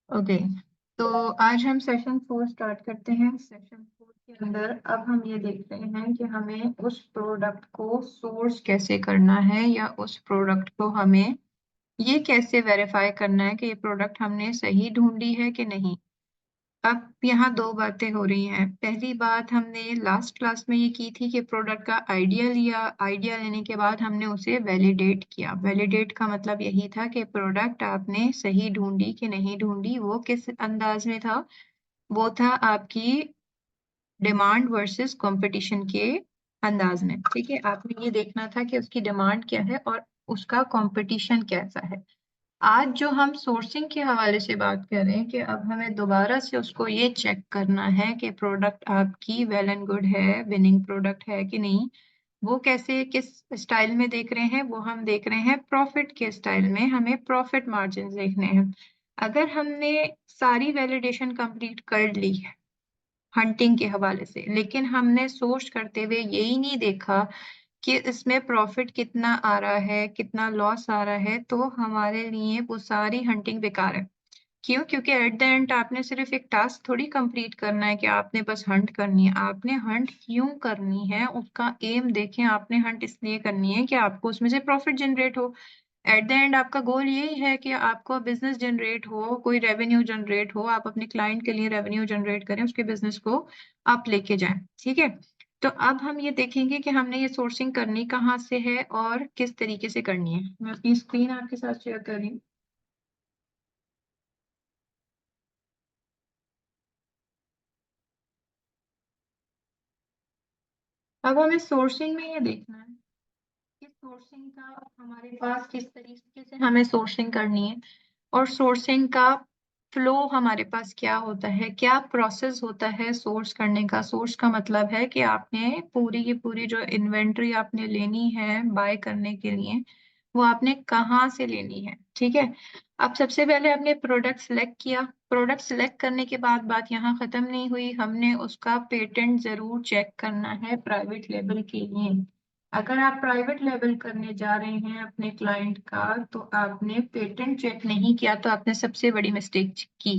Okay. तो आज हम सेशन 4 स्टार्ट करते हैं। सेशन 4 के अंदर अब हम ये देख रहे हैं कि हमें उस प्रोडक्ट को सोर्स कैसे करना है या उस प्रोडक्ट को हमें ये कैसे वेरीफाई करना है कि ये प्रोडक्ट हमने सही ढूंढी है कि नहीं। अब यहाँ दो बातें हो रही हैं। पहली बात, हमने लास्ट क्लास में ये की थी कि प्रोडक्ट का आइडिया लिया, आइडिया लेने के बाद हमने उसे वैलिडेट किया। वैलिडेट का मतलब यही था कि प्रोडक्ट आपने सही ढूंढी कि नहीं ढूंढी। वो किस अंदाज में था? वो था आपकी डिमांड वर्सेस कंपटीशन के अंदाज में। ठीक है, आपने ये देखना था कि उसकी डिमांड क्या है और उसका कंपटीशन कैसा है। आज जो हम सोर्सिंग के हवाले से बात कर रहे हैं कि अब हमें दोबारा से उसको ये चेक करना है कि प्रोडक्ट आपकी वेल एंड गुड है, विनिंग प्रोडक्ट है कि नहीं। वो कैसे, किस स्टाइल में देख रहे हैं? वो हम देख रहे हैं प्रॉफिट के स्टाइल में। हमें प्रॉफिट मार्जिन देखने हैं। अगर हमने सारी वैलिडेशन कंप्लीट कर ली है हंटिंग के हवाले से, लेकिन हमने सोर्स करते हुए यही नहीं देखा कि इसमें प्रॉफिट कितना आ रहा है, कितना लॉस आ रहा है, तो हमारे लिए वो सारी हंटिंग बेकार है। क्यों? क्योंकि एट द एंड आपने सिर्फ एक टास्क थोड़ी कंप्लीट करना है कि आपने बस हंट करनी है। आपने हंट क्यों करनी है उसका एम देखें। आपने हंट इसलिए करनी है कि आपको उसमें से प्रॉफिट जनरेट हो। एट द एंड आपका गोल यही है कि आपको बिजनेस जनरेट हो, कोई रेवेन्यू जनरेट हो, आप अपने क्लाइंट के लिए रेवेन्यू जनरेट करें, उसके बिजनेस को आप लेके जाएं। ठीक है, तो अब हम ये देखेंगे कि हमने ये सोर्सिंग करनी कहाँ से है और किस तरीके से करनी है। मैं अपनी स्क्रीन आपके साथ शेयर कर रही हूँ। अब हमें सोर्सिंग में ये देखना है कि सोर्सिंग का हमारे पास किस तरीके से हमें सोर्सिंग करनी है और सोर्सिंग का फ्लो हमारे पास क्या होता है, क्या प्रोसेस होता है सोर्स करने का। सोर्स का मतलब है कि आपने पूरी की पूरी जो इन्वेंट्री आपने लेनी है बाय करने के लिए, वो आपने कहाँ से लेनी है। ठीक है, अब सबसे पहले आपने प्रोडक्ट सिलेक्ट किया। प्रोडक्ट सिलेक्ट करने के बाद बात यहाँ खत्म नहीं हुई, हमने उसका पेटेंट जरूर चेक करना है प्राइवेट लेवल के लिए। अगर आप प्राइवेट लेवल करने जा रहे हैं अपने क्लाइंट का, तो आपने पेटेंट चेक नहीं किया तो आपने सबसे बड़ी मिस्टेक की।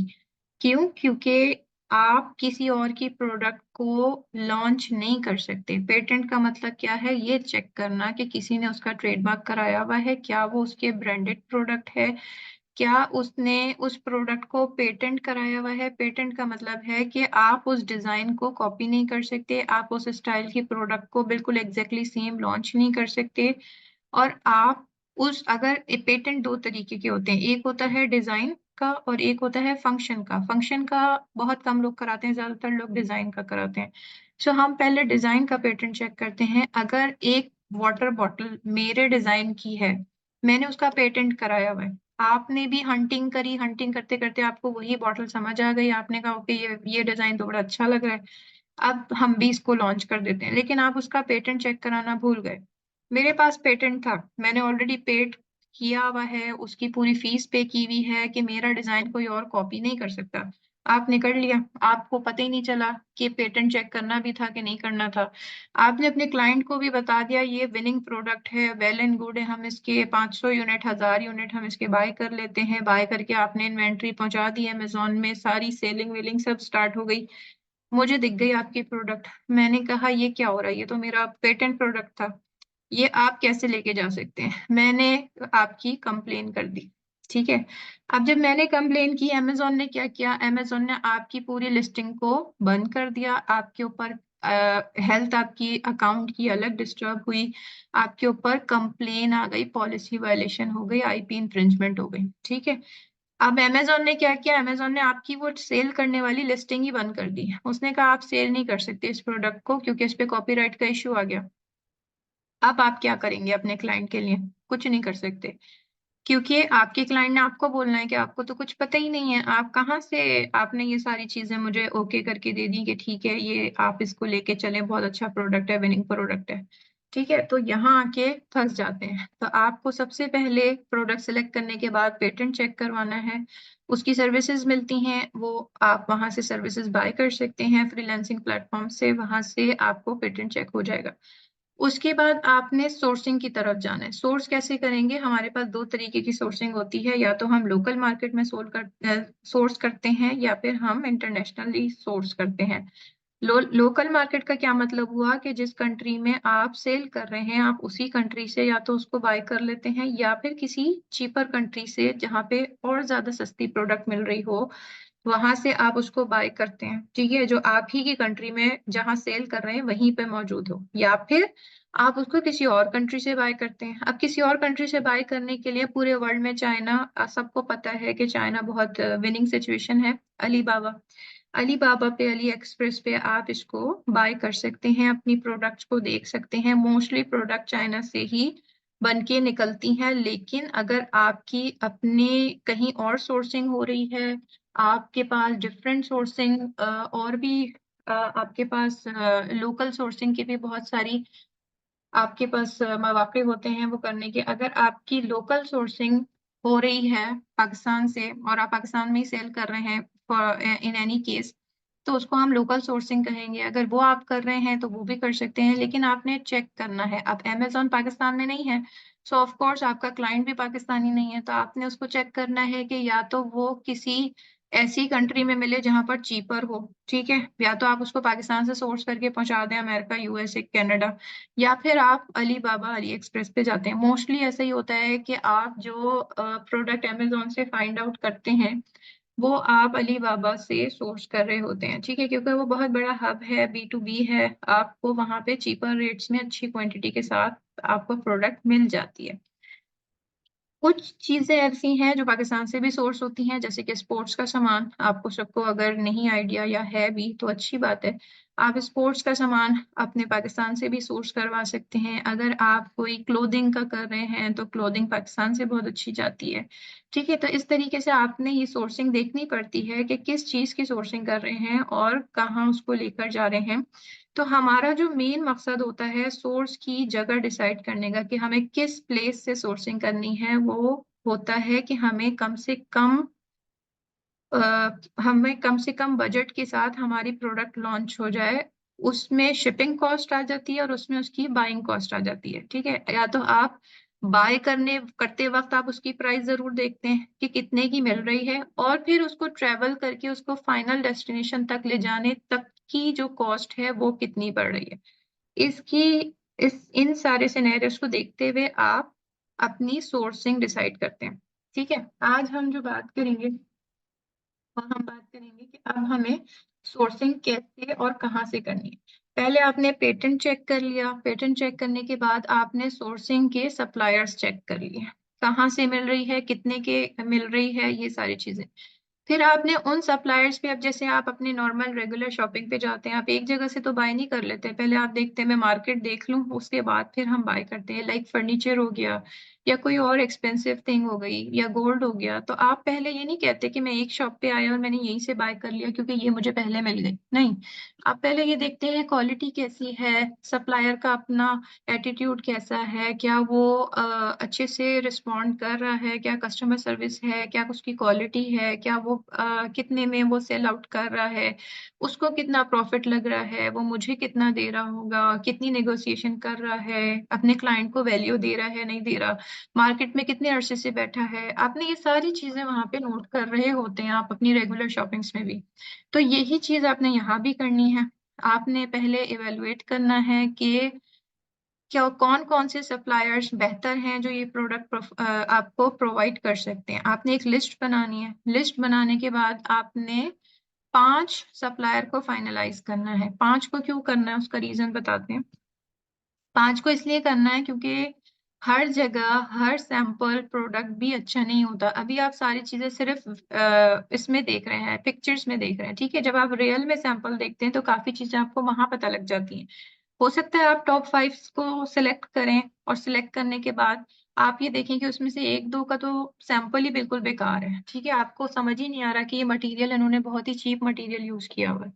क्यों? क्योंकि आप किसी और की प्रोडक्ट को लॉन्च नहीं कर सकते। पेटेंट का मतलब क्या है? ये चेक करना कि किसी ने उसका ट्रेडमार्क कराया हुआ है, क्या वो उसके ब्रांडेड प्रोडक्ट है, क्या उसने उस प्रोडक्ट को पेटेंट कराया हुआ है। पेटेंट का मतलब है कि आप उस डिजाइन को कॉपी नहीं कर सकते, आप उस स्टाइल की प्रोडक्ट को बिल्कुल एग्जैक्टली सेम लॉन्च नहीं कर सकते। और आप उस, अगर पेटेंट दो तरीके के होते हैं, एक होता है डिजाइन का और एक होता है फंक्शन का। फंक्शन का बहुत कम लोग कराते हैं, ज्यादातर लोग डिजाइन का कराते हैं। सो हम पहले डिजाइन का पेटेंट चेक करते हैं। अगर एक वाटर बॉटल मेरे डिजाइन की है, मैंने उसका पेटेंट कराया हुआ है, आपने भी हंटिंग करी, हंटिंग करते करते आपको वही बॉटल समझ आ गई, आपने कहा ओके ये डिजाइन तो बड़ा अच्छा लग रहा है, अब हम भी इसको लॉन्च कर देते हैं। लेकिन आप उसका पेटेंट चेक कराना भूल गए। मेरे पास पेटेंट था, मैंने ऑलरेडी पेड किया हुआ है, उसकी पूरी फीस पे की हुई है कि मेरा डिजाइन कोई और कॉपी नहीं कर सकता। आपने कर लिया, आपको पता ही नहीं चला कि पेटेंट चेक करना भी था कि नहीं करना था। आपने अपने क्लाइंट को भी बता दिया ये विनिंग प्रोडक्ट है, वेल एंड गुड है, हम इसके 500 यूनिट 1000 यूनिट हम इसके बाय कर लेते हैं। बाय करके आपने इन्वेंट्री पहुंचा दी अमेजोन में, सारी सेलिंग वेलिंग सब स्टार्ट हो गई। मुझे दिख गई आपकी प्रोडक्ट, मैंने कहा ये क्या हो रहा है, ये तो मेरा पेटेंट प्रोडक्ट था, ये आप कैसे लेके जा सकते हैं। मैंने आपकी कंप्लेन कर दी। ठीक है, अब जब मैंने कंप्लेन की, अमेजोन ने क्या किया? अमेजोन ने आपकी पूरी लिस्टिंग को बंद कर दिया। आपके ऊपर हेल्थ आपकी अकाउंट की अलग डिस्टर्ब हुई, आपके ऊपर कंप्लेन आ गई, पॉलिसी वायलेशन हो गई, आईपी इंफ्रिंजमेंट हो गई। ठीक है, अब अमेजोन ने क्या किया? अमेजोन ने आपकी वो सेल करने वाली लिस्टिंग ही बंद कर दी। उसने कहा आप सेल नहीं कर सकते इस प्रोडक्ट को क्योंकि इस पे कॉपीराइट का इश्यू आ गया। अब आप क्या करेंगे अपने क्लाइंट के लिए? कुछ नहीं कर सकते, क्योंकि आपके क्लाइंट ने आपको बोलना है कि आपको तो कुछ पता ही नहीं है, आप कहाँ से, आपने ये सारी चीजें मुझे ओके करके दे दी कि ठीक है ये आप इसको लेके चलें, बहुत अच्छा प्रोडक्ट है, विनिंग प्रोडक्ट है। ठीक है, तो यहाँ आके फंस जाते हैं। तो आपको सबसे पहले प्रोडक्ट सेलेक्ट करने के बाद पेटेंट चेक करवाना है। उसकी सर्विसेज मिलती हैं, वो आप वहां से सर्विसेज बाय कर सकते हैं फ्रीलांसिंग प्लेटफॉर्म से, वहां से आपको पेटेंट चेक हो जाएगा। उसके बाद आपने सोर्सिंग की तरफ जाना है। सोर्स कैसे करेंगे? हमारे पास दो तरीके की सोर्सिंग होती है, या तो हम लोकल मार्केट में सोर्स करते हैं या फिर हम इंटरनेशनली सोर्स करते हैं। लोकल मार्केट का क्या मतलब हुआ कि जिस कंट्री में आप सेल कर रहे हैं आप उसी कंट्री से या तो उसको बाय कर लेते हैं या फिर किसी चीपर कंट्री से जहाँ पे और ज्यादा सस्ती प्रोडक्ट मिल रही हो वहां से आप उसको बाय करते हैं। ठीक है, जो आप ही की कंट्री में जहां सेल कर रहे हैं वहीं पे मौजूद हो, या फिर आप उसको किसी और कंट्री से बाय करते हैं। अब किसी और कंट्री से बाय करने के लिए पूरे वर्ल्ड में चाइना, सबको पता है कि चाइना बहुत विनिंग सिचुएशन है। अलीबाबा, अलीबाबा पे, अली एक्सप्रेस पे आप इसको बाय कर सकते हैं, अपनी प्रोडक्ट्स को देख सकते हैं। मोस्टली प्रोडक्ट चाइना से ही बन के निकलती हैं, लेकिन अगर आपकी अपने कहीं और सोर्सिंग हो रही है, आपके पास डिफरेंट सोर्सिंग और भी आपके पास लोकल सोर्सिंग की भी बहुत सारी आपके पास मौके होते हैं वो करने के। अगर आपकी लोकल सोर्सिंग हो रही है पाकिस्तान से और आप पाकिस्तान में ही सेल कर रहे हैं इन एनी केस, तो उसको हम लोकल सोर्सिंग कहेंगे। अगर वो आप कर रहे हैं तो वो भी कर सकते हैं, लेकिन आपने चेक करना है। अब अमेजोन पाकिस्तान में नहीं है, सो ऑफ कोर्स आपका क्लाइंट भी पाकिस्तानी नहीं है, तो आपने उसको चेक करना है कि या तो वो किसी ऐसी कंट्री में मिले जहां पर चीपर हो। ठीक है, या तो आप उसको पाकिस्तान से सोर्स करके पहुंचा दें अमेरिका, यूएसए, कनाडा, या फिर आप अली बाबा, अली एक्सप्रेस पे जाते हैं। मोस्टली ऐसा ही होता है कि आप जो प्रोडक्ट अमेजोन से फाइंड आउट करते हैं वो आप अली बाबा से सोर्स कर रहे होते हैं। ठीक है, क्योंकि वो बहुत बड़ा हब है, B2B है, आपको वहां पे चीपर रेट्स में अच्छी क्वांटिटी के साथ आपको प्रोडक्ट मिल जाती है। कुछ चीजें ऐसी हैं जो पाकिस्तान से भी सोर्स होती हैं, जैसे कि स्पोर्ट्स का सामान। आपको सबको अगर नहीं आइडिया या है भी तो अच्छी बात है, आप स्पोर्ट्स का सामान अपने पाकिस्तान से भी सोर्स करवा सकते हैं। अगर आप कोई क्लोथिंग का कर रहे हैं तो क्लोथिंग पाकिस्तान से बहुत अच्छी जाती है। ठीक है, तो इस तरीके से आपने ये सोर्सिंग देखनी पड़ती है कि किस चीज की सोर्सिंग कर रहे हैं और कहाँ उसको लेकर जा रहे हैं। तो हमारा जो मेन मकसद होता है सोर्स की जगह डिसाइड करने का, कि हमें किस प्लेस से सोर्सिंग करनी है, वो होता है कि हमें कम से कम बजट के साथ हमारी प्रोडक्ट लॉन्च हो जाए। उसमें शिपिंग कॉस्ट आ जाती है और उसमें उसकी बाइंग कॉस्ट आ जाती है। ठीक है, या तो आप बाय करते वक्त आप उसकी प्राइस जरूर देखते हैं कि कितने की मिल रही है, और फिर उसको ट्रेवल करके उसको फाइनल डेस्टिनेशन तक ले जाने तक की जो कॉस्ट है वो कितनी पड़ रही है। इसकी इस इन सारे सिनेरियोस को देखते हुए आप अपनी सोर्सिंग डिसाइड करते हैं। ठीक है, आज हम जो बात करेंगे और हम बात करेंगे कि अब हमें सोर्सिंग कैसे और कहाँ से करनी है। पहले आपने पेटेंट चेक कर लिया, पेटेंट चेक करने के बाद आपने सोर्सिंग के सप्लायर्स चेक कर लिए, कहाँ से मिल रही है, कितने के मिल रही है, ये सारी चीजें। फिर आपने उन सप्लायर्स पे, अब जैसे आप अपने नॉर्मल रेगुलर शॉपिंग पे जाते हैं, आप एक जगह से तो बाय नहीं कर लेते, पहले आप देखते हैं मैं मार्केट देख लूं, उसके बाद फिर हम बाय करते हैं। लाइक फर्नीचर हो गया या कोई और एक्सपेंसिव थिंग हो गई या गोल्ड हो गया, तो आप पहले ये नहीं कहते कि मैं एक शॉप पे आया और मैंने यहीं से बाय कर लिया क्योंकि ये मुझे पहले मिल गई। नहीं, आप पहले ये देखते हैं क्वालिटी कैसी है, सप्लायर का अपना एटीट्यूड कैसा है, क्या वो अच्छे से रिस्पॉन्ड कर रहा है, क्या कस्टमर सर्विस है, क्या उसकी क्वालिटी है, क्या वो कितने में वो सेल आउट कर रहा है, उसको कितना प्रॉफिट लग रहा है, वो मुझे कितना दे रहा होगा, कितनी नेगोशिएशन कर रहा है, अपने क्लाइंट को वैल्यू दे रहा है नहीं दे रहा, मार्केट में कितने अरसे से बैठा है। आपने ये सारी चीजें वहां पे नोट कर रहे होते हैं आप अपनी रेगुलर शॉपिंग्स में भी। तो यही चीज आपने यहाँ भी करनी है। आपने पहले इवेलुएट करना है कि क्या कौन कौन से सप्लायर्स बेहतर हैं जो ये प्रोडक्ट आपको प्रोवाइड कर सकते हैं। आपने एक लिस्ट बनानी है, लिस्ट बनाने के बाद आपने 5 सप्लायर को फाइनलाइज करना है। 5 को क्यों करना है उसका रीजन बताते हैं। 5 को इसलिए करना है क्योंकि हर जगह हर सैंपल प्रोडक्ट भी अच्छा नहीं होता। अभी आप सारी चीजें सिर्फ इसमें देख रहे हैं, पिक्चर्स में देख रहे हैं। ठीक है, जब आप रियल में सैंपल देखते हैं तो काफी चीजें आपको वहां पता लग जाती हैं। हो सकता है आप टॉप 5 को सिलेक्ट करें और सिलेक्ट करने के बाद आप ये देखें कि उसमें से एक दो का तो सैंपल ही बिल्कुल बेकार है। ठीक है, आपको समझ ही नहीं आ रहा कि ये मटेरियल इन्होंने बहुत ही चीप मटेरियल यूज किया हुआ है।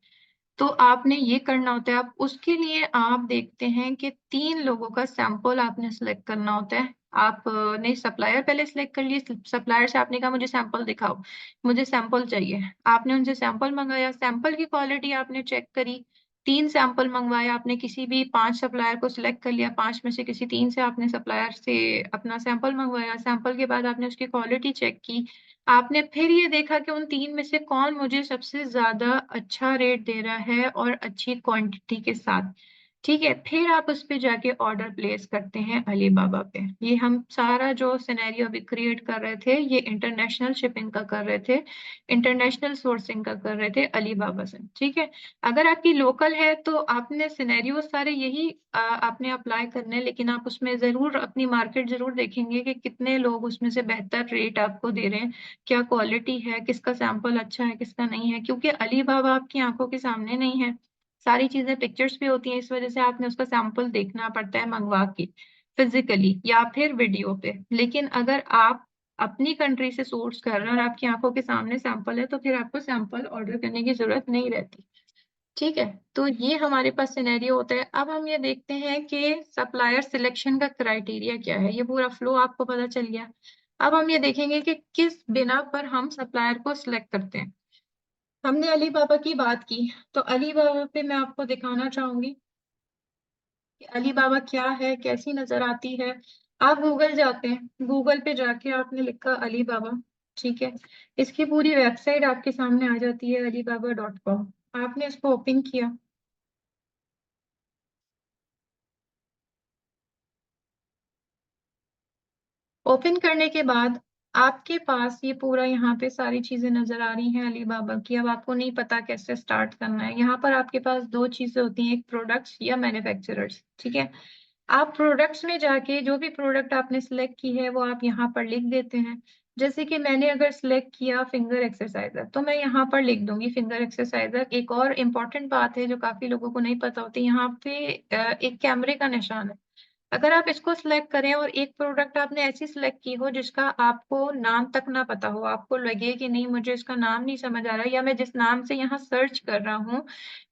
तो आपने ये करना होता है। आप उसके लिए आप देखते हैं कि 3 लोगों का सैंपल आपने सिलेक्ट करना होता है। आपने सप्लायर पहले सिलेक्ट कर लिए, सप्लायर से आपने कहा मुझे सैंपल दिखाओ, मुझे सैंपल चाहिए। आपने उनसे सैंपल मंगाया, सैंपल की क्वालिटी आपने चेक करी। 3 सैंपल मंगवाए आपने, किसी भी 5 सप्लायर को सिलेक्ट कर लिया, 5 में से किसी 3 से आपने सप्लायर से अपना सैंपल मंगवाया, सैंपल के बाद आपने उसकी क्वालिटी चेक की, आपने फिर ये देखा कि उन 3 में से कौन मुझे सबसे ज़्यादा अच्छा रेट दे रहा है और अच्छी क्वांटिटी के साथ, ठीक है? फिर आप उस पे जाके ऑर्डर प्लेस करते हैं अलीबाबा पे। ये हम सारा जो सिनेरियो अभी क्रिएट कर रहे थे, ये इंटरनेशनल शिपिंग का कर रहे थे, इंटरनेशनल सोर्सिंग का कर रहे थे अलीबाबा से, ठीक है? अगर आपकी लोकल है तो आपने सिनेरियो सारे यही आपने अप्लाई करने हैं, लेकिन आप उसमें ज़रूर अपनी मार्केट ज़रूर देखेंगे कि कितने लोग उसमें से बेहतर रेट आपको दे रहे हैं, क्या क्वालिटी है, किसका सैंपल अच्छा है, किसका नहीं है। क्योंकि अलीबाबा आपकी आँखों के सामने नहीं है। सारी चीज़ें पिक्चर्स पे होती हैं, इस वज़ह से आपने उसका सैंपल देखना पड़ता है मँगवा के, फिज़िकली या फिर वीडियो पे। लेकिन अगर आप अपनी कंट्री से सोर्स कर रहे हैं और आपकी आँखों के सामने सैंपल है, तो फिर आपको सैंपल ऑर्डर करने की ज़रूरत नहीं रहती। ठीक है? तो ये हमारे पास सिनेरियो होता है। अब हम ये देखते हैं कि सप्लायर सिलेक्शन का क्राइटेरिया क्या है? ये पूरा फ्लो आपको पता चल गया। अब हम ये देखेंगे कि किस बिना पर हम सप्लायर को सिलेक्ट करते हैं। हमने अलीबाबा की बात की, तो अलीबाबा पे मैं आपको दिखाना चाहूँगी कि अलीबाबा क्या है, कैसी नज़र आती है। आप गूगल जाते हैं, गूगल पे जाके आपने लिखा अलीबाबा, ठीक है? इसकी पूरी वेबसाइट आपके सामने आ जाती है alibaba.com। आपने इसको ओपन किया। ओपन करने के बाद आपके पास ये पूरा यहाँ पे सारी चीजें नजर आ रही हैं अलीबाबा की। अब आपको नहीं पता कैसे स्टार्ट करना है। यहाँ पर आपके पास दो चीजें होती हैं, एक प्रोडक्ट्स या मैन्युफैक्चरर्स, ठीक है? आप प्रोडक्ट्स में जाके जो भी प्रोडक्ट आपने सिलेक्ट की है वो आप यहाँ पर लिख देते हैं। जैसे कि मैंने अगर सिलेक्ट किया फिंगर एक्सरसाइजर, तो मैं यहाँ पर लिख दूंगी फिंगर एक्सरसाइजर। एक और इम्पॉर्टेंट बात है जो काफी लोगों को नहीं पता होती, यहाँ पे एक कैमरे का निशान है। अगर आप इसको सिलेक्ट करें और एक प्रोडक्ट आपने ऐसी सिलेक्ट की हो जिसका आपको नाम तक ना पता हो, आपको लगे कि नहीं मुझे इसका नाम नहीं समझ आ रहा, या मैं जिस नाम से यहाँ सर्च कर रहा हूँ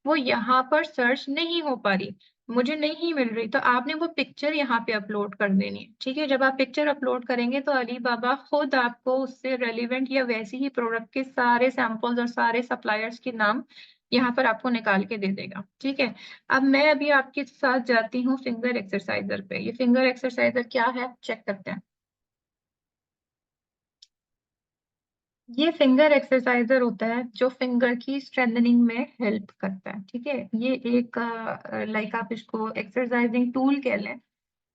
वो यहाँ पर सर्च नहीं हो पा रही, मुझे नहीं मिल रही, तो आपने वो पिक्चर यहाँ पे अपलोड कर देनी है, ठीक है? जब आप पिक्चर अपलोड करेंगे तो अलीबाबा खुद आपको उससे रेलिवेंट या वैसे ही प्रोडक्ट के सारे सैंपल्स और सारे सप्लायर्स के नाम यहाँ पर आपको निकाल के दे देगा, ठीक है? अब मैं अभी आपके साथ जाती हूँ फिंगर एक्सरसाइजर पे। ये फिंगर एक्सरसाइजर क्या है, चेक करते हैं। ये फिंगर एक्सरसाइजर होता है जो फिंगर की स्ट्रेंथनिंग में हेल्प करता है, ठीक है? ये एक लाइक आप इसको एक्सरसाइजिंग टूल कह लें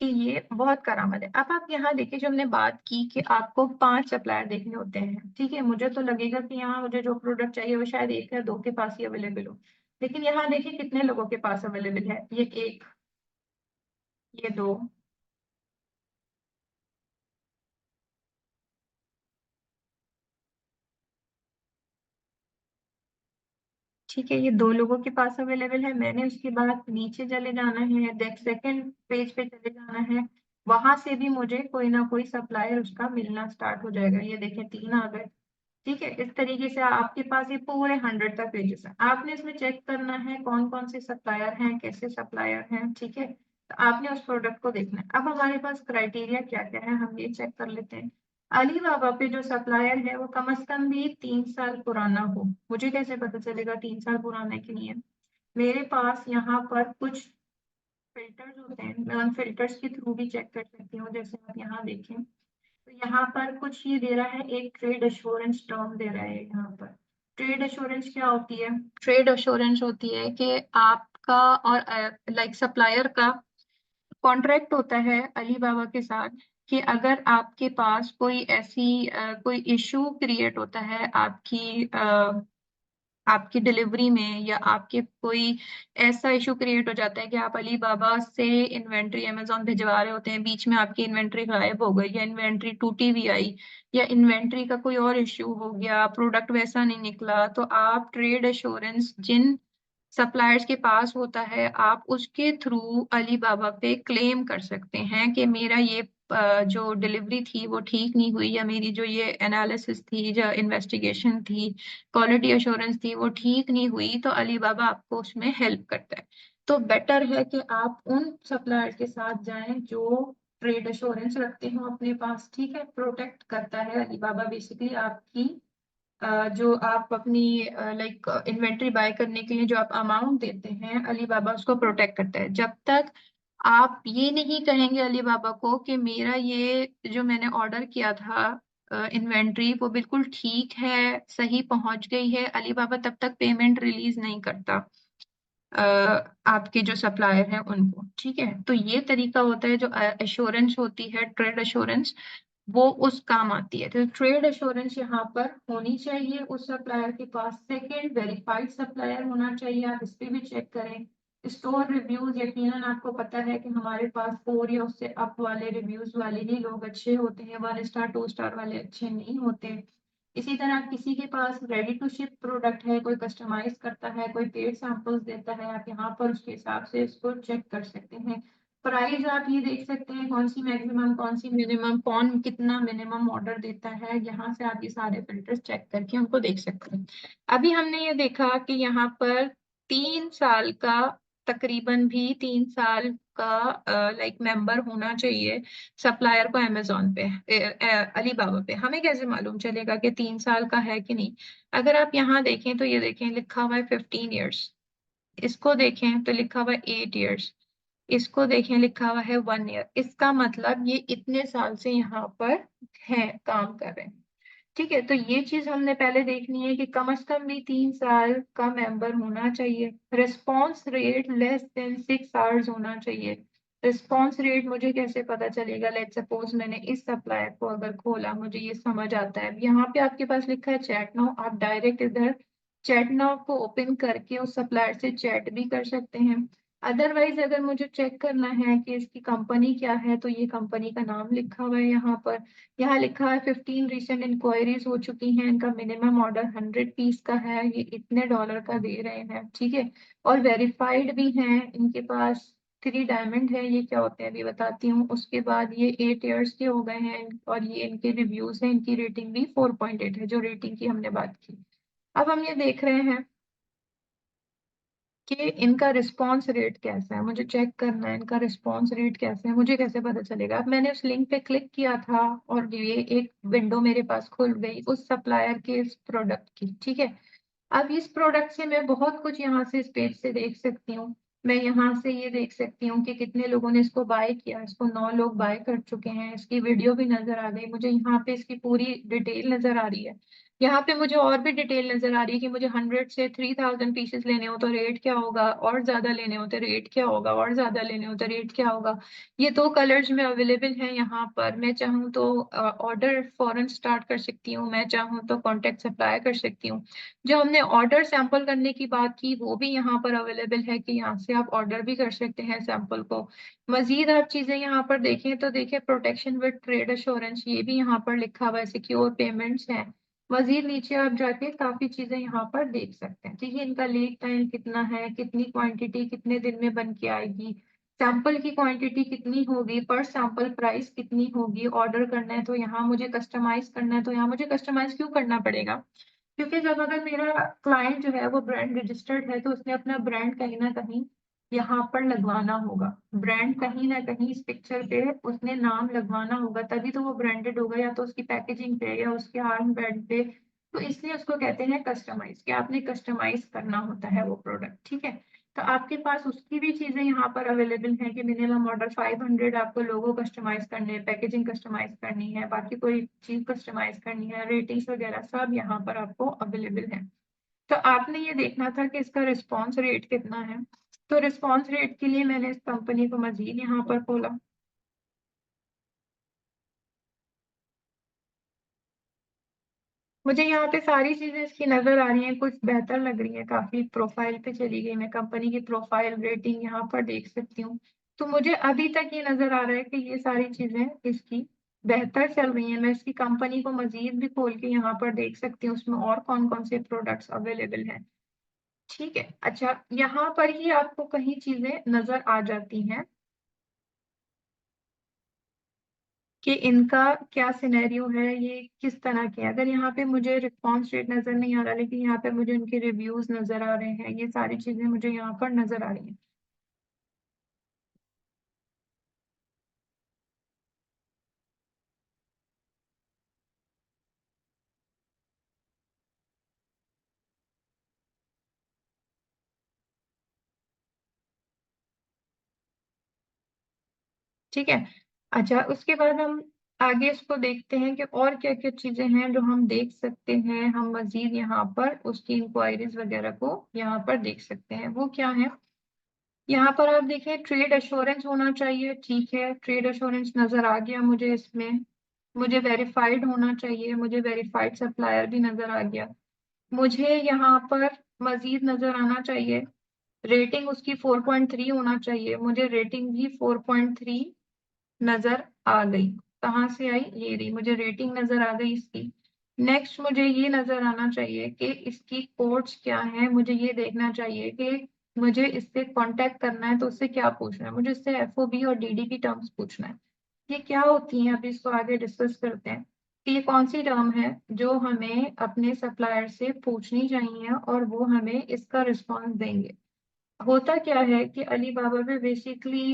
कि ये बहुत करामद है। अब आप यहाँ देखिए, जो हमने बात की कि आपको 5 सप्लायर देखने होते हैं, ठीक है? मुझे तो लगेगा कि यहाँ मुझे जो प्रोडक्ट चाहिए वो शायद 1 या 2 के पास ही अवेलेबल हो, लेकिन यहाँ देखिए कितने लोगों के पास अवेलेबल है। ये 1, ये 2, ठीक है, ये 2 लोगों के पास अवेलेबल है। मैंने उसके बाद नीचे चले जाना है, देख सेकंड पेज पे चले जाना है। वहां से भी मुझे कोई ना कोई सप्लायर उसका मिलना स्टार्ट हो जाएगा। ये देखें 3 आ गए, ठीक है? इस तरीके से आपके पास ये पूरे 100 तक पेजेस हैं। आपने इसमें चेक करना है कौन कौन से सप्लायर हैं, कैसे सप्लायर हैं, ठीक है? तो आपने उस प्रोडक्ट को देखना है। अब हमारे पास क्राइटेरिया क्या क्या है, हम ये चेक कर लेते हैं। अलीबाबा पे जो सप्लायर है वो कम से कम भी 3 साल पुराना हो। मुझे कैसे पता चलेगा 3 साल पुराना है कि नहीं है? मेरे पास यहाँ पर कुछ फिल्टर्स होते हैं, मैं उन फिल्टर्स के थ्रू भी चेक कर सकती हूँ। जैसे आप यहाँ देखें तो यहाँ पर कुछ ये दे रहा है, एक ट्रेड अश्योरेंस टर्म दे रहा है यहाँ पर। ट्रेड अश्योरेंस क्या होती है? ट्रेड अश्योरेंस होती है कि आपका और लाइक सप्लायर का कॉन्ट्रैक्ट होता है अलीबाबा के साथ कि अगर आपके पास कोई ऐसी कोई इशू क्रिएट होता है आपकी डिलीवरी में, या आपके कोई ऐसा इशू क्रिएट हो जाता है कि आप अलीबाबा से इन्वेंट्री अमेजोन भिजवा रहे होते हैं, बीच में आपकी इन्वेंट्री गायब हो गई या इन्वेंट्री टूटी हुई आई या इन्वेंट्री का कोई और इशू हो गया, प्रोडक्ट वैसा नहीं निकला, तो आप ट्रेड एश्योरेंस जिन सप्लायर्स के पास होता है आप उसके थ्रू अलीबाबा पे क्लेम कर सकते हैं कि मेरा ये जो डिलीवरी थी वो ठीक नहीं हुई, या मेरी जो ये एनालिसिस थी, जो इन्वेस्टिगेशन थी, क्वालिटी एश्योरेंस थी, वो ठीक नहीं हुई, तो अलीबाबा आपको उसमें हेल्प करता है। तो बेटर है कि आप उन सप्लायर्स के साथ जाएं जो ट्रेड एश्योरेंस रखते हो अपने पास, ठीक है? प्रोटेक्ट करता है अलीबाबा बेसिकली आपकी जो आप अपनी लाइक इन्वेंट्री बाय करने के लिए जो आप अमाउंट देते हैं, अलीबाबा उसको प्रोटेक्ट करता है। जब तक आप ये नहीं कहेंगे अलीबाबा को कि मेरा ये जो मैंने ऑर्डर किया था इन्वेंट्री वो बिल्कुल ठीक है, सही पहुंच गई है, अलीबाबा तब तक पेमेंट रिलीज नहीं करता आपके जो सप्लायर हैं उनको। ठीक है, तो ये तरीका होता है जो एश्योरेंस होती है, ट्रेड एश्योरेंस, वो उस काम आती है। तो ट्रेड एश्योरेंस यहाँ पर होनी चाहिए उस सप्लायर के पास। सेकंड, वेरीफाइड सप्लायर होना चाहिए, आप इस पे भी चेक करें। स्टोर रिव्यूज, यकीनन आपको पता है कि हमारे पास 4 या उससे अप वाले रिव्यूज वाले ही लोग अच्छे होते हैं, 1 स्टार 2 स्टार वाले अच्छे नहीं होते। इसी तरह किसी के पास रेडी टू शिप प्रोडक्ट है, कोई कस्टमाइज करता है, कोई पेड सैंपल्स देता है, आप यहाँ पर उसके हिसाब से इसको चेक कर सकते हैं। प्राइस आप ये देख सकते हैं कौन सी मैक्सिमम कौन सी मिनिमम, कौन कितना मिनिमम ऑर्डर देता है, यहाँ से आप ये सारे फिल्टर्स चेक करके उनको देख सकते हैं। अभी हमने ये देखा कि यहाँ पर 3 साल का, तकरीबन भी 3 साल का लाइक मेंबर होना चाहिए सप्लायर को अमेजोन पे, अलीबाबा पे। हमें कैसे मालूम चलेगा कि 3 साल का है कि नहीं? अगर आप यहाँ देखें तो ये देखें लिखा हुआ है 15 ईयर्स, इसको देखें तो लिखा हुआ है 8 ईयर्स, इसको देखें लिखा हुआ है 1 ईयर। इसका मतलब ये इतने साल से यहाँ पर है, काम कर रहे हैं। ठीक है, तो ये चीज हमने पहले देखनी है कि कम से कम भी 3 साल का मेंबर होना चाहिए। Response rate less than 6 hours होना चाहिए। रिस्पॉन्स रेट मुझे कैसे पता चलेगा? लेट सपोज मैंने इस सप्लायर को अगर खोला, मुझे ये समझ आता है, अब यहाँ पे आपके पास लिखा है चैट नाउ, आप डायरेक्ट इधर चैट नाउ को ओपन करके उस सप्लायर से चैट भी कर सकते हैं। अदरवाइज अगर मुझे चेक करना है कि इसकी कंपनी क्या है, तो ये कंपनी का नाम लिखा हुआ है यहाँ पर, यहाँ लिखा है 15 रिसेंट इंक्वायरीज हो चुकी हैं, इनका मिनिमम ऑर्डर 100 पीस का है, ये इतने डॉलर का दे रहे हैं। ठीक है, और वेरीफाइड भी हैं इनके पास। 3 डायमंड है, ये क्या होते हैं अभी बताती हूँ। उसके बाद ये 8 ईयर्स के हो गए हैं, और ये इनके रिव्यूज हैं, इनकी रेटिंग भी 4.8 है, जो रेटिंग की हमने बात की। अब हम ये देख रहे हैं कि इनका रिस्पांस रेट कैसा है, मुझे चेक करना है इनका रिस्पांस रेट कैसा है, मुझे कैसे पता चलेगा? अब मैंने उस लिंक पे क्लिक किया था और ये एक विंडो मेरे पास खुल गई उस सप्लायर के इस प्रोडक्ट की। ठीक है, अब इस प्रोडक्ट से मैं बहुत कुछ यहाँ से इस पेज से देख सकती हूँ। मैं यहाँ से ये देख सकती हूँ कि कितने लोगों ने इसको बाय किया, इसको 9 लोग बाय कर चुके हैं, इसकी वीडियो भी नजर आ गई मुझे, यहाँ पे इसकी पूरी डिटेल नजर आ रही है। यहाँ पे मुझे और भी डिटेल नजर आ रही है कि मुझे 100 से 3000 पीसेस लेने हो तो रेट क्या होगा, और ज्यादा लेने हो तो रेट क्या होगा, और ज्यादा लेने हो तो रेट क्या होगा। ये 2 कलर्स में अवेलेबल हैं यहाँ पर। मैं चाहूँ तो ऑर्डर फौरन स्टार्ट कर सकती हूँ, मैं चाहूँ तो कॉन्टेक्ट सप्लाई कर सकती हूँ। जो हमने ऑर्डर सैंपल करने की बात की वो भी यहाँ पर अवेलेबल है कि यहाँ से आप ऑर्डर भी कर सकते हैं सैंपल को। मजीद आप चीजें यहाँ पर देखें तो देखिए प्रोटेक्शन विद ट्रेड एश्योरेंस, ये भी यहाँ पर लिखा हुआ है, सिक्योर पेमेंट्स हैं। मजीद नीचे आप जाके काफी चीजें यहाँ पर देख सकते हैं। ठीक है, इनका लीड टाइम कितना है, कितनी क्वांटिटी कितने दिन में बन के आएगी, सैंपल की क्वांटिटी कितनी होगी, पर सैंपल प्राइस कितनी होगी। ऑर्डर करना है तो यहाँ मुझे कस्टमाइज करना है, तो यहाँ मुझे कस्टमाइज क्यों करना पड़ेगा? क्योंकि जब अगर मेरा क्लाइंट जो है वो ब्रांड रजिस्टर्ड है तो उसने अपना ब्रांड कहीं ना कहीं यहाँ पर लगवाना होगा। ब्रांड कहीं ना कहीं इस पिक्चर पे उसने नाम लगवाना होगा, तभी तो वो ब्रांडेड होगा, या तो उसकी पैकेजिंग पे या उसके आर्म बैंड पे। तो इसलिए उसको कहते हैं कस्टमाइज, कि आपने कस्टमाइज करना होता है वो प्रोडक्ट। ठीक है, तो आपके पास उसकी भी चीजें यहाँ पर अवेलेबल हैं कि मिनिमम ऑर्डर 500, आपको लोगो कस्टमाइज करने हैं, पैकेजिंग कस्टमाइज करनी है, बाकी कोई चीज कस्टमाइज करनी है, रेटिंग्स वगैरह सब यहाँ पर आपको अवेलेबल है। तो आपने ये देखना था कि इसका रिस्पॉन्स रेट कितना है। तो रिस्पॉन्स रेट के लिए मैंने इस कंपनी को मजीद यहाँ पर खोला। मुझे यहाँ पे सारी चीजें इसकी नजर आ रही हैं, कुछ बेहतर लग रही है काफी। प्रोफाइल पे चली गई मैं, कंपनी की प्रोफाइल रेटिंग यहाँ पर देख सकती हूँ। तो मुझे अभी तक ये नजर आ रहा है कि ये सारी चीजें इसकी बेहतर चल रही हैं। मैं इसकी कंपनी को मजीद भी खोल के यहाँ पर देख सकती हूँ उसमें और कौन कौन से प्रोडक्ट्स अवेलेबल हैं। ठीक है, अच्छा यहाँ पर ही आपको कहीं चीजें नजर आ जाती हैं कि इनका क्या सिनेरियो है, ये किस तरह के हैं। अगर यहाँ पे मुझे रिस्पॉन्स रेट नजर नहीं आ रहा, लेकिन यहाँ पे मुझे उनके रिव्यूज नजर आ रहे हैं, ये सारी चीजें मुझे यहाँ पर नजर आ रही हैं। ठीक है। अच्छा, उसके बाद हम आगे इसको देखते हैं कि और क्या क्या चीजें हैं जो हम देख सकते हैं, हम मजीद यहाँ पर उसकी इंक्वायरीज वगैरह को यहाँ पर देख सकते हैं। वो क्या है, यहाँ पर आप देखें ट्रेड एश्योरेंस होना चाहिए। ठीक है, ट्रेड एश्योरेंस नजर आ गया मुझे इसमें। मुझे वेरीफाइड होना चाहिए, मुझे वेरीफाइड सप्लायर भी नजर आ गया। मुझे यहाँ पर मजीद नजर आना चाहिए, रेटिंग उसकी 4.3 होना चाहिए। मुझे रेटिंग भी 4.3 नजर आ गई। कहाँ से आई, ये रही, मुझे रेटिंग नजर आ गई इसकी। नेक्स्ट मुझे ये नजर आना चाहिए कि इसकी कोड्स क्या है। मुझे ये देखना चाहिए कि मुझे इससे कांटेक्ट करना है तो उससे क्या पूछना है। मुझे इससे एफओबी और डीडी की टर्म्स पूछना है। ये क्या होती हैं, अभी इसको आगे डिस्कस करते हैं कि ये कौन सी टर्म है जो हमें अपने सप्लायर से पूछनी चाहिए और वो हमें इसका रिस्पॉन्स देंगे। होता क्या है कि अली बाबा पे बेसिकली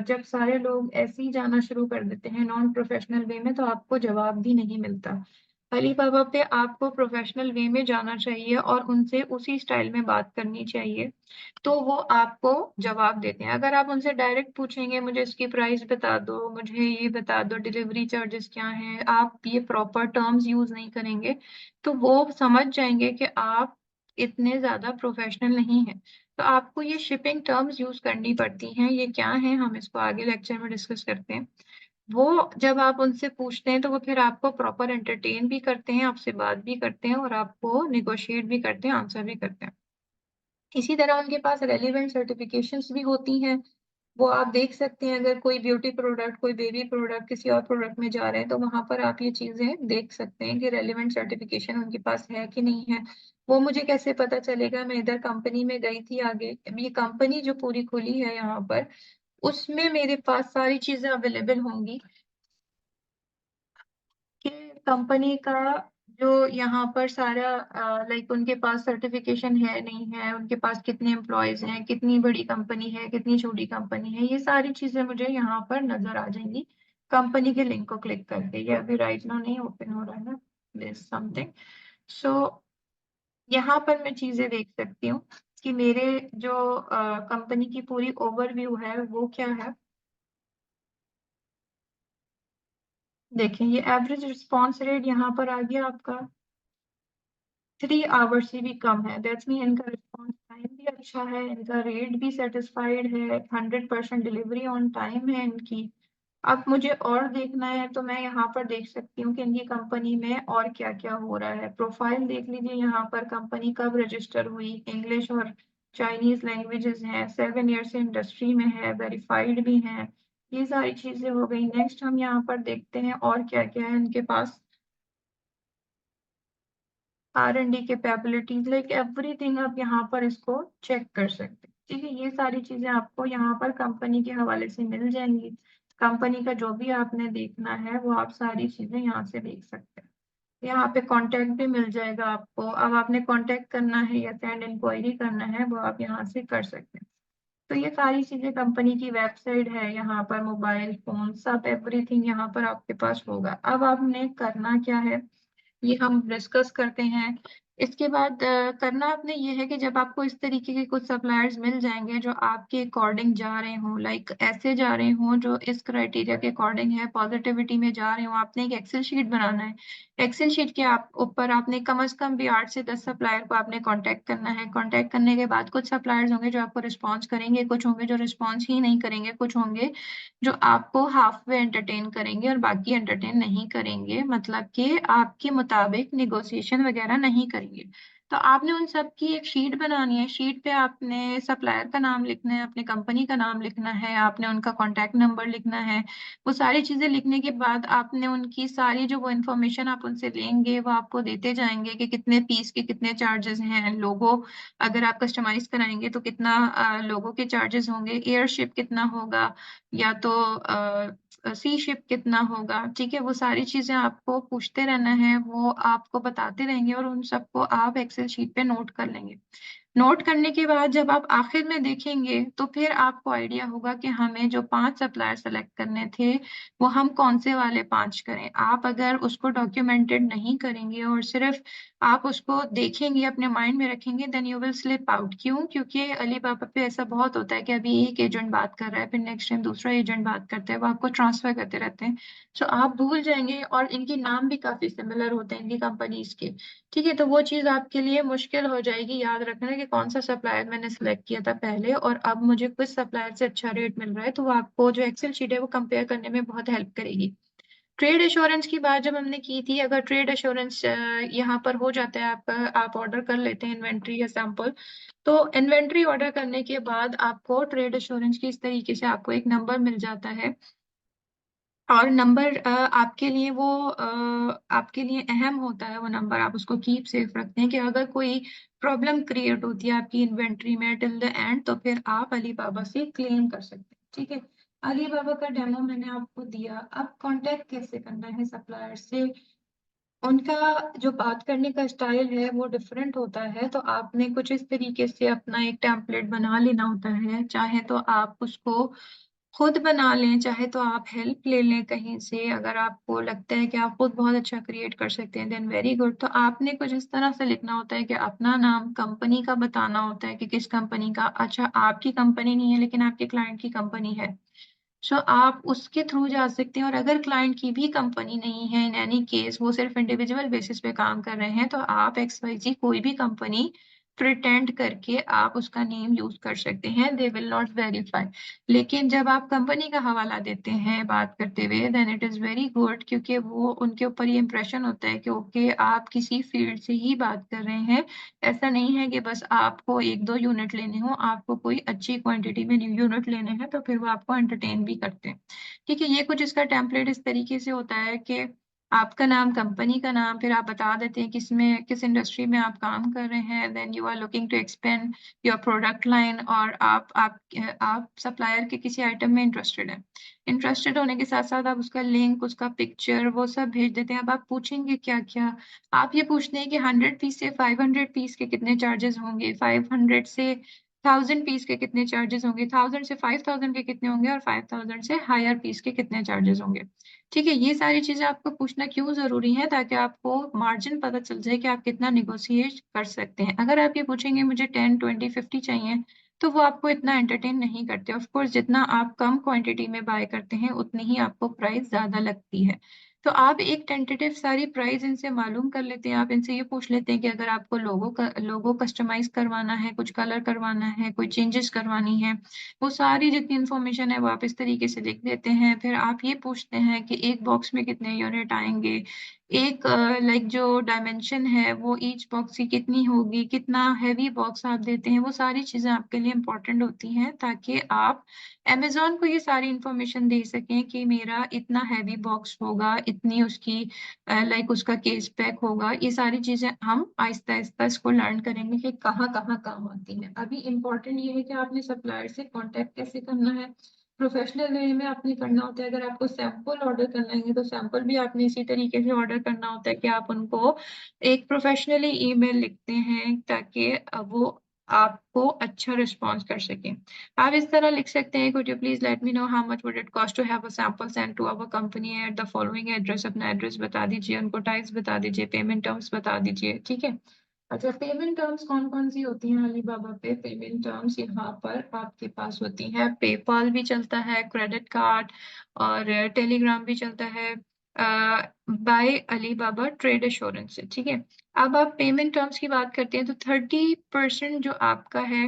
जब सारे लोग ऐसे ही जाना शुरू कर देते हैं नॉन प्रोफेशनल वे में, तो आपको जवाब भी नहीं मिलता। अली बाबा पे आपको प्रोफेशनल वे में जाना चाहिए और उनसे उसी स्टाइल में बात करनी चाहिए, तो वो आपको जवाब देते हैं। अगर आप उनसे डायरेक्ट पूछेंगे मुझे इसकी प्राइस बता दो, मुझे ये बता दो डिलीवरी चार्जेस क्या हैं, आप ये प्रॉपर टर्म्स यूज नहीं करेंगे, तो वो समझ जाएंगे कि आप इतने ज्यादा प्रोफेशनल नहीं हैं। तो आपको ये शिपिंग टर्म्स यूज करनी पड़ती हैं। ये क्या है, हम इसको आगे लेक्चर में डिस्कस करते हैं। वो जब आप उनसे पूछते हैं तो वो फिर आपको प्रॉपर एंटरटेन भी करते हैं, आपसे बात भी करते हैं और आपको निगोशिएट भी करते हैं, आंसर भी करते हैं। इसी तरह उनके पास रेलिवेंट सर्टिफिकेशंस भी होती हैं। वो आप देख सकते हैं, अगर कोई ब्यूटी प्रोडक्ट, कोई बेबी प्रोडक्ट, किसी और प्रोडक्ट में जा रहे हैं तो वहां पर आप ये चीजें देख सकते हैं कि रेलिवेंट सर्टिफिकेशन उनके पास है कि नहीं है। वो मुझे कैसे पता चलेगा, मैं इधर कंपनी में गई थी आगे, ये कंपनी जो पूरी खुली है यहाँ पर, उसमें मेरे पास सारी चीजें अवेलेबल होंगी कि कंपनी का जो यहाँ पर सारा लाइक उनके पास सर्टिफिकेशन है नहीं है, उनके पास कितने एम्प्लॉयज हैं, कितनी बड़ी कंपनी है, कितनी छोटी कंपनी है, ये सारी चीजें मुझे यहाँ पर नजर आ जाएंगी कंपनी के लिंक को क्लिक करके। ये अभी राइट नाउ नहीं ओपन हो रहा है, दिस समथिंग। सो यहाँ पर मैं चीजें देख सकती हूँ कि मेरे जो कंपनी की पूरी ओवरव्यू है वो क्या है। देखें, ये एवरेज रिस्पॉन्स रेट यहाँ पर आ गया आपका 3 आवर्स से भी कम है। दैट्स मीन इनका रिस्पॉन्स टाइम भी अच्छा है, इनका रेट भी सेटिस्फाइड है, 100% डिलीवरी ऑन टाइम है इनकी। अब मुझे और देखना है तो मैं यहाँ पर देख सकती हूँ कि इनकी कंपनी में और क्या क्या हो रहा है। प्रोफाइल देख लीजिए, यहाँ पर कंपनी कब रजिस्टर हुई, इंग्लिश और चाइनीज लैंग्वेजेस हैं, 7 ईयर से इंडस्ट्री में है, वेरीफाइड भी हैं। ये सारी चीजें हो गई। नेक्स्ट हम यहाँ पर देखते हैं और क्या क्या है इनके पास। R&D कैपेबिलिटीज, लाइक एवरीथिंग आप यहाँ पर इसको चेक कर सकते हैं। ठीक है, ये सारी चीजें आपको यहाँ पर कंपनी के हवाले से मिल जाएंगी। कंपनी का जो भी आपने देखना है वो आप सारी चीजें यहाँ से देख सकते हैं। यहाँ पे कांटेक्ट भी मिल जाएगा आपको। अब आपने कांटेक्ट करना है या सेंड इंक्वायरी करना है वो आप यहाँ से कर सकते हैं। तो ये सारी चीजें, कंपनी की वेबसाइट है यहाँ पर, मोबाइल फोन सब एवरीथिंग यहाँ पर आपके पास होगा। अब आपने करना क्या है ये हम डिस्कस करते हैं। इसके बाद करना आपने ये है कि जब आपको इस तरीके के कुछ सप्लायर्स मिल जाएंगे जो आपके अकॉर्डिंग जा रहे हों, लाइक ऐसे जा रहे हों जो इस क्राइटेरिया के अकॉर्डिंग है, पॉजिटिविटी में जा रहे हों, आपने एक एक्सेल शीट बनाना है। एक्सेल शीट के आप ऊपर आपने कम से कम भी 8 से 10 सप्लायर को आपने कांटेक्ट करना है। कांटेक्ट करने के बाद कुछ सप्लायर्स होंगे जो आपको रिस्पॉन्स करेंगे, कुछ होंगे जो रिस्पॉन्स ही नहीं करेंगे, कुछ होंगे जो आपको हाफ वे एंटरटेन करेंगे और बाकी एंटरटेन नहीं करेंगे, मतलब कि आपके मुताबिक निगोशिएशन वगैरह नहीं करेंगे। तो आपने उन सब की एक शीट बनानी है। शीट पे आपने सप्लायर का नाम लिखना है, अपने कंपनी का नाम लिखना है, आपने उनका कॉन्टैक्ट नंबर लिखना है। वो सारी चीजें लिखने के बाद आपने उनकी सारी जो वो इन्फॉर्मेशन आप उनसे लेंगे वो आपको देते जाएंगे कि कितने पीस के कितने चार्जेस हैं, लोगो अगर आप कस्टमाइज कराएंगे तो कितना लोगों के चार्जेस होंगे, एयरशिप कितना होगा, या तो सी शिप कितना होगा। ठीक है, वो सारी चीजें आपको पूछते रहना है, वो आपको बताते रहेंगे और उन सबको आप एक्सेल शीट पे नोट कर लेंगे। नोट करने के बाद जब आप आखिर में देखेंगे तो फिर आपको आइडिया होगा कि हमें जो 5 सप्लायर सेलेक्ट करने थे वो हम कौन से वाले 5 करें। आप अगर उसको डॉक्यूमेंटेड नहीं करेंगे और सिर्फ आप उसको देखेंगे, अपने माइंड में रखेंगे, then you will slip out. क्यों? क्योंकि अलीबाबा पे ऐसा बहुत होता है कि अभी एक एजेंट बात कर रहा है, फिर नेक्स्ट टाइम दूसरा एजेंट बात करता है, वो आपको ट्रांसफर करते रहते हैं। सो आप भूल जाएंगे और इनके नाम भी काफी सिमिलर होते हैं इनकी कंपनीज के। ठीक है, तो वो चीज़ आपके लिए मुश्किल हो जाएगी याद रखना कि कौन सा सप्लायर मैंने सेलेक्ट किया था पहले और अब मुझे किस सप्लायर से अच्छा रेट मिल रहा है। तो वो आपको जो एक्सेल शीट है वो कंपेयर करने में बहुत हेल्प करेगी। ट्रेड एश्योरेंस की बात जब हमने की थी, अगर ट्रेड एश्योरेंस यहाँ पर हो जाता है आपका, आप ऑर्डर कर लेते हैं इन्वेंट्री या सैंपल, तो इन्वेंट्री ऑर्डर करने के बाद आपको ट्रेड एश्योरेंस की इस तरीके से आपको एक नंबर मिल जाता है। और नंबर आपके लिए अहम होता है वो नंबर, आप उसको कीप सेफ रखते हैं कि अगर कोई प्रॉब्लम क्रिएट होती है आपकी इन्वेंट्री में टिल द एंड, तो फिर आप अलीबाबा से क्लेम कर सकते हैं। ठीक है, अलीबाबा का डेमो मैंने आपको दिया। अब कांटेक्ट कैसे करना है सप्लायर से, उनका जो बात करने का स्टाइल है वो डिफरेंट होता है। तो आपने कुछ इस तरीके से अपना एक टेम्पलेट बना लेना होता है। चाहे तो आप उसको खुद बना लें, चाहे तो आप हेल्प ले लें कहीं से। अगर आपको लगता है कि आप खुद बहुत अच्छा क्रिएट कर सकते हैं देन वेरी गुड। तो आपने कुछ इस तरह से लिखना होता है कि अपना नाम, कंपनी का बताना होता है कि किस कंपनी का, अच्छा आपकी कंपनी नहीं है लेकिन आपके क्लाइंट की कंपनी है, सो आप उसके थ्रू जा सकते हैं। और अगर क्लाइंट की भी कंपनी नहीं है, इन एनी केस वो सिर्फ इंडिविजुअल बेसिस पे काम कर रहे हैं, तो आप XYZ कोई भी कंपनी प्रिटेंड करके आप उसका नेम यूज कर सकते हैं, दे विल नॉट वेरीफाई। लेकिन जब आप कंपनी का हवाला देते हैं बात करते हुए, then it is very good, क्योंकि वो उनके ऊपर ये इंप्रेशन होता है कि ओके आप किसी फील्ड से ही बात कर रहे हैं। ऐसा नहीं है कि बस आपको 1-2 यूनिट लेने हो, आपको कोई अच्छी क्वांटिटी में यूनिट लेने हैं, तो फिर वो आपको एंटरटेन भी करते हैं। ठीक है, ये कुछ इसका टेम्पलेट इस तरीके से होता है कि आपका नाम, कंपनी का नाम, फिर आप बता देते हैं किस इंडस्ट्री में आप काम कर रहे हैं, then you are looking to expand your product line, और आप सप्लायर के किसी आइटम में इंटरेस्टेड हैं। इंटरेस्टेड होने के साथ साथ आप उसका लिंक, उसका पिक्चर, वो सब भेज देते हैं। अब आप पूछेंगे क्या क्या, आप ये पूछते हैं कि 100 पीस से 500 पीस के कितने चार्जेस होंगे, 500 से 1000 पीस के कितने चार्जेस होंगे, 1000 से 5000 के कितने होंगे, और 5000 से हायर पीस के कितने चार्जेस होंगे। ठीक है, ये सारी चीजें आपको पूछना क्यों जरूरी है, ताकि आपको मार्जिन पता चल जाए कि आप कितना निगोशिएट कर सकते हैं। अगर आप ये पूछेंगे मुझे 10, 20, 50 चाहिए, तो वो आपको इतना एंटरटेन नहीं करते। ऑफ कोर्स जितना आप कम क्वांटिटी में बाय करते हैं उतनी ही आपको प्राइस ज्यादा लगती है। तो आप एक टेंटेटिव सारी प्राइस इनसे मालूम कर लेते हैं। आप इनसे ये पूछ लेते हैं कि अगर आपको लोगो कस्टमाइज करवाना है, कुछ कलर करवाना है, कोई चेंजेस करवानी है, वो सारी जितनी इन्फॉर्मेशन है वो आप इस तरीके से लिख देते हैं। फिर आप ये पूछते हैं कि एक बॉक्स में कितने यूनिट आएंगे, एक लाइक जो डायमेंशन है वो ईच बॉक्स की कितनी होगी, कितना हैवी बॉक्स आप देते हैं, वो सारी चीजें आपके लिए इम्पोर्टेंट होती हैं, ताकि आप अमेज़न को ये सारी इन्फॉर्मेशन दे सकें कि मेरा इतना हैवी बॉक्स होगा, इतनी उसकी लाइक उसका केस पैक होगा। ये सारी चीज़ें हम आहिस्ता-आहिस्ता इसको लर्न करेंगे कि कहाँ-कहाँ काम आती हैं। अभी इम्पोर्टेंट ये है कि आपने सप्लायर से कॉन्टैक्ट कैसे करना है, प्रोफेशनल वे में आपने करना होता है। अगर आपको सैंपल ऑर्डर करना है, तो सैंपल भी आपने इसी तरीके से ऑर्डर करना होता है कि आप उनको एक प्रोफेशनली ईमेल लिखते हैं, ताकि वो आपको अच्छा रिस्पॉन्स कर सकें। आप इस तरह लिख सकते हैं, could you please let me know how much would it cost to have a sample sent to our company at the following address। अपना एड्रेस बता दीजिए, उनको टाइप्स बता दीजिए, पेमेंट टर्म्स बता दीजिए। ठीक है, अच्छा पेमेंट टर्म्स कौन कौन सी होती हैं अलीबाबा पे? पेमेंट टर्म्स यहाँ पर आपके पास होती हैं, पेपाल भी चलता है, क्रेडिट कार्ड, और टेलीग्राम भी चलता है बाय अलीबाबा ट्रेड एश्योरेंस से। ठीक है, अब आप पेमेंट टर्म्स की बात करते हैं तो 30% जो आपका है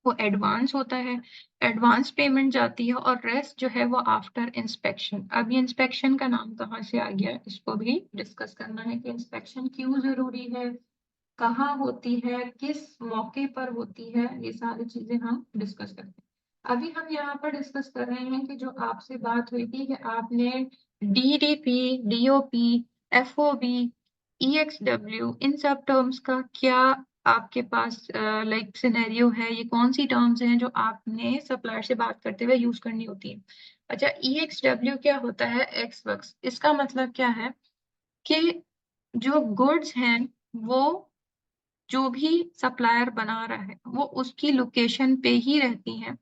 वो एडवांस होता है, एडवांस पेमेंट जाती है, और रेस्ट जो है वो आफ्टर इंस्पेक्शन। अब ये इंस्पेक्शन का नाम कहाँ से आ गया, इसको भी डिस्कस करना है कि इंस्पेक्शन क्यों जरूरी है, कहाँ होती है, किस मौके पर होती है, ये सारी चीजें हम डिस्कस करते हैं। अभी हम यहाँ पर डिस्कस कर रहे हैं कि जो आपसे बात हुई थी कि आपने DDP, DOP, FOB, EXW, इन सब टर्म्स का क्या आपके पास लाइक सिनेरियो है, ये कौन सी टर्म्स हैं जो आपने सप्लायर से बात करते हुए यूज करनी होती है। अच्छा, EXW क्या होता है? X works. इसका मतलब क्या है कि जो गुड्स हैं वो जो भी सप्लायर बना रहा है वो उसकी लोकेशन पे ही रहती हैं,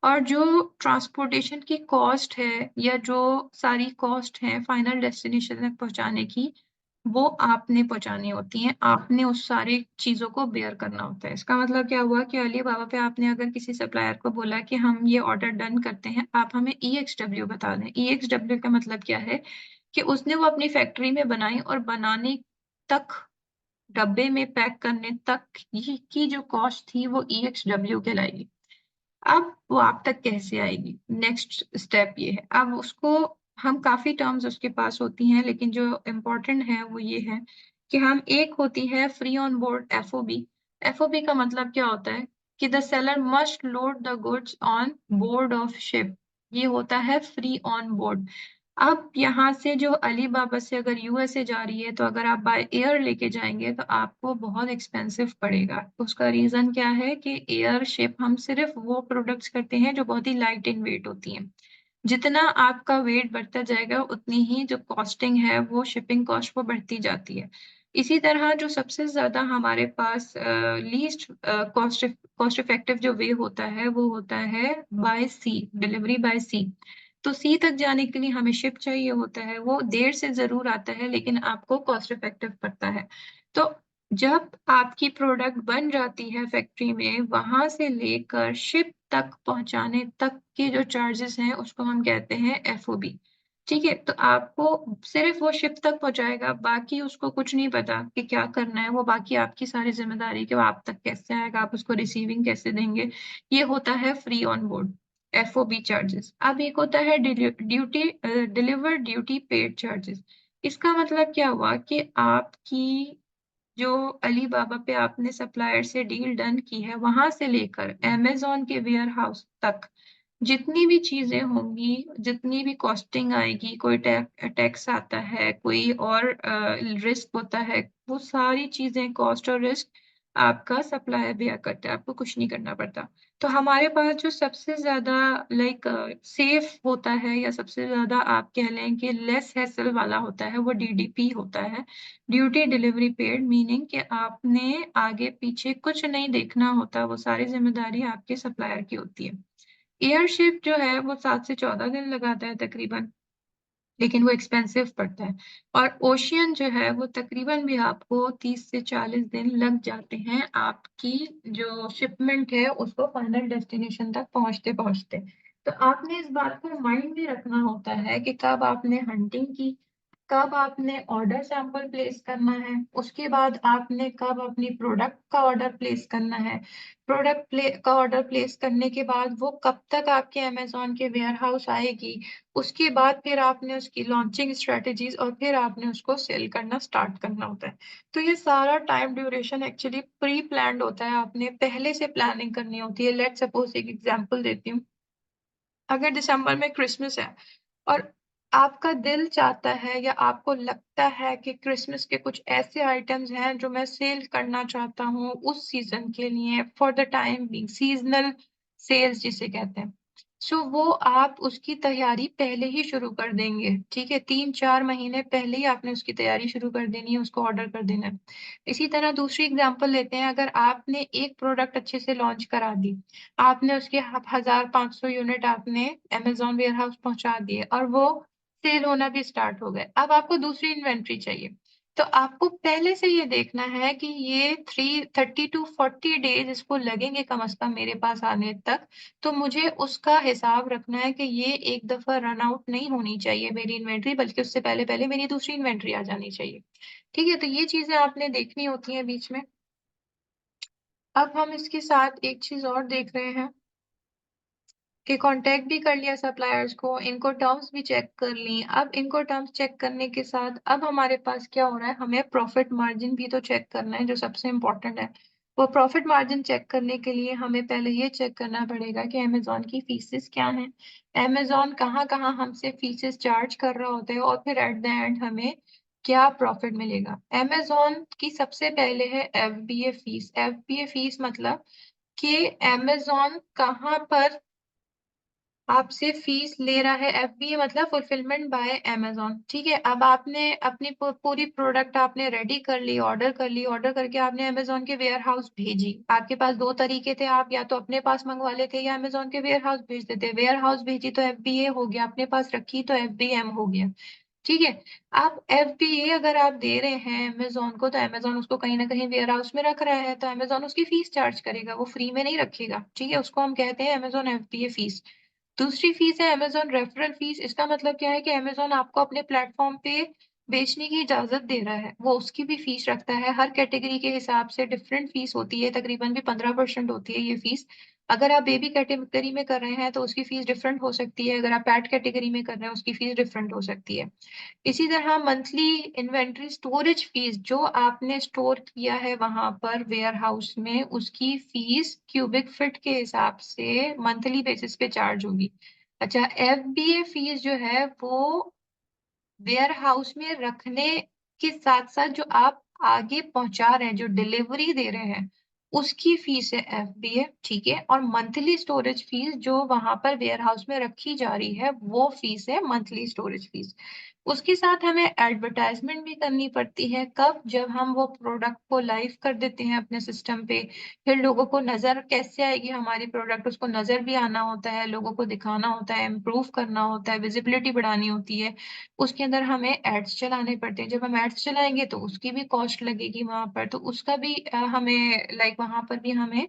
और जो ट्रांसपोर्टेशन की कॉस्ट है या जो सारी कॉस्ट है फाइनल डेस्टिनेशन तक पहुंचाने की, वो आपने पहुंचानी होती हैं। आपने उस सारी चीजों को बेयर करना होता है। इसका मतलब क्या हुआ कि अलीबाबा पे आपने अगर किसी सप्लायर को बोला कि हम ये ऑर्डर डन करते हैं, आप हमें EXW बता दें। EXW का मतलब क्या है कि उसने वो अपनी फैक्ट्री में बनाई और बनाने तक, डब्बे में पैक करने तक की जो कॉस्ट थी वो EXW कहलाएगी। अब वो आप तक कैसे आएगी, नेक्स्ट स्टेप ये है। अब उसको हम काफी टर्म्स उसके पास होती हैं, लेकिन जो इम्पोर्टेंट है वो ये है कि हम एक होती है free on board FOB। FOB का मतलब क्या होता है कि the seller must load the goods on board of ship. ये होता है फ्री ऑन बोर्ड। अब यहाँ से जो अलीबाबा से अगर USA जा रही है, तो अगर आप बाय एयर लेके जाएंगे तो आपको बहुत एक्सपेंसिव पड़ेगा। उसका रीजन क्या है कि एयर शिप हम सिर्फ वो प्रोडक्ट्स करते हैं जो बहुत ही लाइट इन वेट होती हैं। जितना आपका वेट बढ़ता जाएगा उतनी ही जो कॉस्टिंग है वो शिपिंग कॉस्ट वो बढ़ती जाती है। इसी तरह जो सबसे ज्यादा हमारे पास लीस्ट कॉस्ट इफेक्टिव जो वे होता है वो होता है बाय सी, डिलीवरी बाय सी। तो सी तक जाने के लिए हमें शिप चाहिए होता है। वो देर से जरूर आता है लेकिन आपको कॉस्ट इफेक्टिव पड़ता है। तो जब आपकी प्रोडक्ट बन जाती है फैक्ट्री में, वहां से लेकर शिप तक पहुंचाने तक के जो चार्जेस हैं उसको हम कहते हैं FOB। ठीक है, तो आपको सिर्फ वो शिप तक पहुंचाएगा, बाकी उसको कुछ नहीं पता कि क्या करना है। वो बाकी आपकी सारी जिम्मेदारी कि वो आप तक कैसे आएगा, आप उसको रिसीविंग कैसे देंगे। ये होता है free on board FOB charges. अब एक होता है duty, deliver duty paid charges. इसका मतलब क्या हुआ कि आपकी जो अलीबाबा पे आपने सप्लायर से डील डन की है, वहां से लेकर अमेजोन के वेयर हाउस तक जितनी भी चीजें होंगी, जितनी भी कॉस्टिंग आएगी, कोई टैक्स आता है, कोई और रिस्क होता है, वो सारी चीजें कॉस्ट और रिस्क आपका सप्लायर बेयर करता है, आपको कुछ नहीं करना पड़ता। तो हमारे पास जो सबसे ज्यादा लाइक सेफ होता है, या सबसे ज्यादा आप कह लें कि लेस हैसल वाला होता है, वो DDP होता है, ड्यूटी डिलीवरी पेड। मीनिंग कि आपने आगे पीछे कुछ नहीं देखना होता, वो सारी जिम्मेदारी आपके सप्लायर की होती है। एयरशिप जो है वो 7 से 14 दिन लगाता है तकरीबन, लेकिन वो एक्सपेंसिव पड़ता है। और ओशियन जो है वो तकरीबन भी आपको 30 से 40 दिन लग जाते हैं आपकी जो शिपमेंट है उसको फाइनल डेस्टिनेशन तक पहुंचते पहुंचते। तो आपने इस बात को माइंड में रखना होता है कि कब आपने हंटिंग की, कब आपने ऑर्डर सैंपल प्लेस करना है, उसके बाद आपने कब अपनी प्रोडक्ट का ऑर्डर प्लेस करना है। का ऑर्डर प्लेस करने के बाद वो कब तक आपके अमेजोन के वेयर हाउस आएगी, उसके बाद फिर आपने उसकी लॉन्चिंग स्ट्रेटेजीज और फिर आपने उसको सेल करना स्टार्ट करना होता है। तो ये सारा time duration actually pre planned होता है, आपने पहले से प्लानिंग करनी होती है। लेट सपोज एक एग्जांपल देती हूँ, अगर दिसंबर में क्रिसमस है और आपका दिल चाहता है या आपको लगता है कि क्रिसमस के कुछ ऐसे आइटम्स हैं जो मैं सेल करना चाहता हूँ उस सीजन के लिए, for the time being, seasonal sales जिसे कहते हैं। सो वो आप उसकी तैयारी पहले ही शुरू कर देंगे। ठीक है, 3-4 महीने पहले ही आपने उसकी तैयारी शुरू कर देनी है, उसको ऑर्डर कर देना है। इसी तरह दूसरी एग्जांपल लेते हैं, अगर आपने एक प्रोडक्ट अच्छे से लॉन्च करा दी, आपने उसके 1500 यूनिट आपने अमेजोन वेयर हाउस पहुंचा दिए और वो सेल होना भी स्टार्ट हो गए, अब आपको दूसरी इन्वेंट्री चाहिए। तो आपको पहले से ये देखना है कि ये 30 to 40 डेज इसको लगेंगे कम से कम मेरे पास आने तक। तो मुझे उसका हिसाब रखना है कि ये एक दफा रन आउट नहीं होनी चाहिए मेरी इन्वेंट्री, बल्कि उससे पहले पहले मेरी दूसरी इन्वेंट्री आ जानी चाहिए। ठीक है, तो ये चीजें आपने देखनी होती हैं बीच में। अब हम इसके साथ एक चीज और देख रहे हैं कि कांटेक्ट भी कर लिया सप्लायर्स को, इनको टर्म्स भी चेक कर ली। अब इनको टर्म्स चेक करने के साथ अब हमारे पास क्या हो रहा है, हमें प्रॉफिट मार्जिन भी तो चेक करना है, जो सबसे इम्पोर्टेंट है। वो प्रॉफिट मार्जिन चेक करने के लिए हमें पहले ये चेक करना पड़ेगा कि अमेजोन की फीसेस क्या हैं, अमेजोन कहाँ कहाँ हमसे फीसेस चार्ज कर रहा होता है, और फिर एट द एंड हमें क्या प्रॉफिट मिलेगा। अमेजोन की सबसे पहले है FBA फीस। FBA फीस मतलब कि अमेजोन कहाँ पर आपसे फीस ले रहा है एफबीए, मतलब फुलफिलमेंट बाय अमेजोन। ठीक है, अब आपने अपनी पूरी प्रोडक्ट आपने रेडी कर ली, ऑर्डर कर ली, ऑर्डर करके आपने अमेजोन के वेयर हाउस भेजी। आपके पास दो तरीके थे, आप या तो अपने पास मंगवा लेते या अमेजोन के वेयर हाउस भेज देते। वेयर हाउस भेजी तो एफबीए हो गया, अपने पास रखी तो एफबीएम हो गया। ठीक है। आप एफबीए अगर आप दे रहे हैं अमेजोन को, तो अमेजोन उसको कहीं ना कहीं वेयर हाउस में रख रहा है, तो अमेजोन उसकी फीस चार्ज करेगा, वो फ्री में नहीं रखेगा। ठीक है, उसको हम कहते हैं अमेजोन एफबीए फीस। दूसरी फीस है अमेजोन रेफरल फीस। इसका मतलब क्या है कि अमेजोन आपको अपने प्लेटफॉर्म पे बेचने की इजाजत दे रहा है, वो उसकी भी फीस रखता है। हर कैटेगरी के हिसाब से डिफरेंट फीस होती है, तकरीबन भी 15% होती है ये फीस। अगर आप बेबी कैटेगरी में कर रहे हैं तो उसकी फीस डिफरेंट हो सकती है, अगर आप पैट कैटेगरी में कर रहे हैं उसकी फीस डिफरेंट हो सकती है। इसी तरह मंथली इन्वेंट्री स्टोरेज फीस, जो आपने स्टोर किया है वहां पर वेयर हाउस में, उसकी फीस क्यूबिक फीट के हिसाब से मंथली बेसिस पे चार्ज होगी। अच्छा, एफबीए फीस जो है वो वेयर हाउस में रखने के साथ साथ जो आप आगे पहुंचा रहे हैं, जो डिलीवरी दे रहे हैं, उसकी फीस है एफबीए। ठीक है, और मंथली स्टोरेज फीस जो वहां पर वेयर हाउस में रखी जा रही है, वो फीस है मंथली स्टोरेज फीस। उसके साथ हमें एडवर्टाइजमेंट भी करनी पड़ती है। कब? जब हम वो प्रोडक्ट को लाइव कर देते हैं अपने सिस्टम पे। फिर लोगों को नजर कैसे आएगी हमारी प्रोडक्ट, उसको नजर भी आना होता है, लोगों को दिखाना होता है, इम्प्रूव करना होता है, विजिबिलिटी बढ़ानी होती है। उसके अंदर हमें एड्स चलाने पड़ते हैं। जब हम एड्स चलाएंगे तो उसकी भी कॉस्ट लगेगी वहां पर, तो उसका भी हमें लाइक वहां पर भी हमें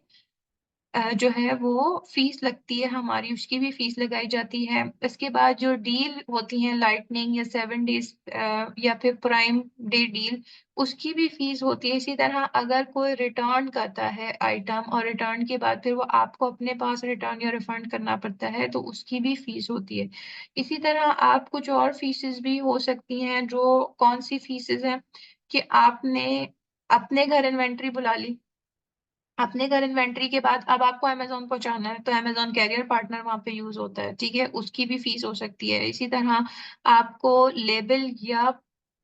जो है वो फीस लगती है हमारी, उसकी भी फीस लगाई जाती है। इसके बाद जो डील होती है लाइटनिंग या 7 डेज या फिर प्राइम डे डील, उसकी भी फीस होती है। इसी तरह अगर कोई रिटर्न करता है आइटम और रिटर्न के बाद फिर वो आपको अपने पास रिटर्न या रिफंड करना पड़ता है, तो उसकी भी फीस होती है। इसी तरह आप कुछ और फीसेस भी हो सकती हैं। जो कौन सी फीसेस हैं कि आपने अपने घर इन्वेंट्री बुला ली, अपने घर इन्वेंट्री के बाद अब आपको अमेजोन पहुंचाना है, तो अमेजोन कैरियर पार्टनर वहां पे यूज होता है। ठीक है, उसकी भी फीस हो सकती है। इसी तरह आपको लेबल या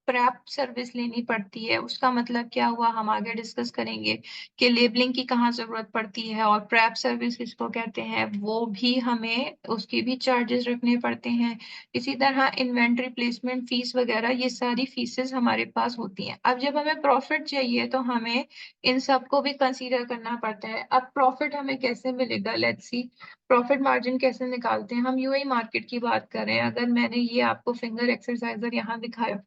प्रैप सर्विस लेनी पड़ती है। उसका मतलब क्या हुआ, हम आगे डिस्कस करेंगे कि लेबलिंग की कहाँ जरूरत पड़ती है, और प्रैप सर्विस किसको कहते हैं, वो भी हमें उसकी भी चार्जेस रखने पड़ते हैं। इसी तरह इन्वेंट्री प्लेसमेंट फीस वगैरह, ये सारी फीसेस हमारे पास होती हैं। अब जब हमें प्रॉफिट चाहिए तो हमें इन सबको भी कंसीडर करना पड़ता है। अब प्रॉफिट हमें कैसे मिलेगा, लेट्स सी। प्रॉफिट मार्जिन कैसे निकालते हैं, हम यूएई मार्केट की बात कर रहे हैं। अगर मैंने ये आपको फिंगर एक्सरसाइजर यहाँ दिखाया,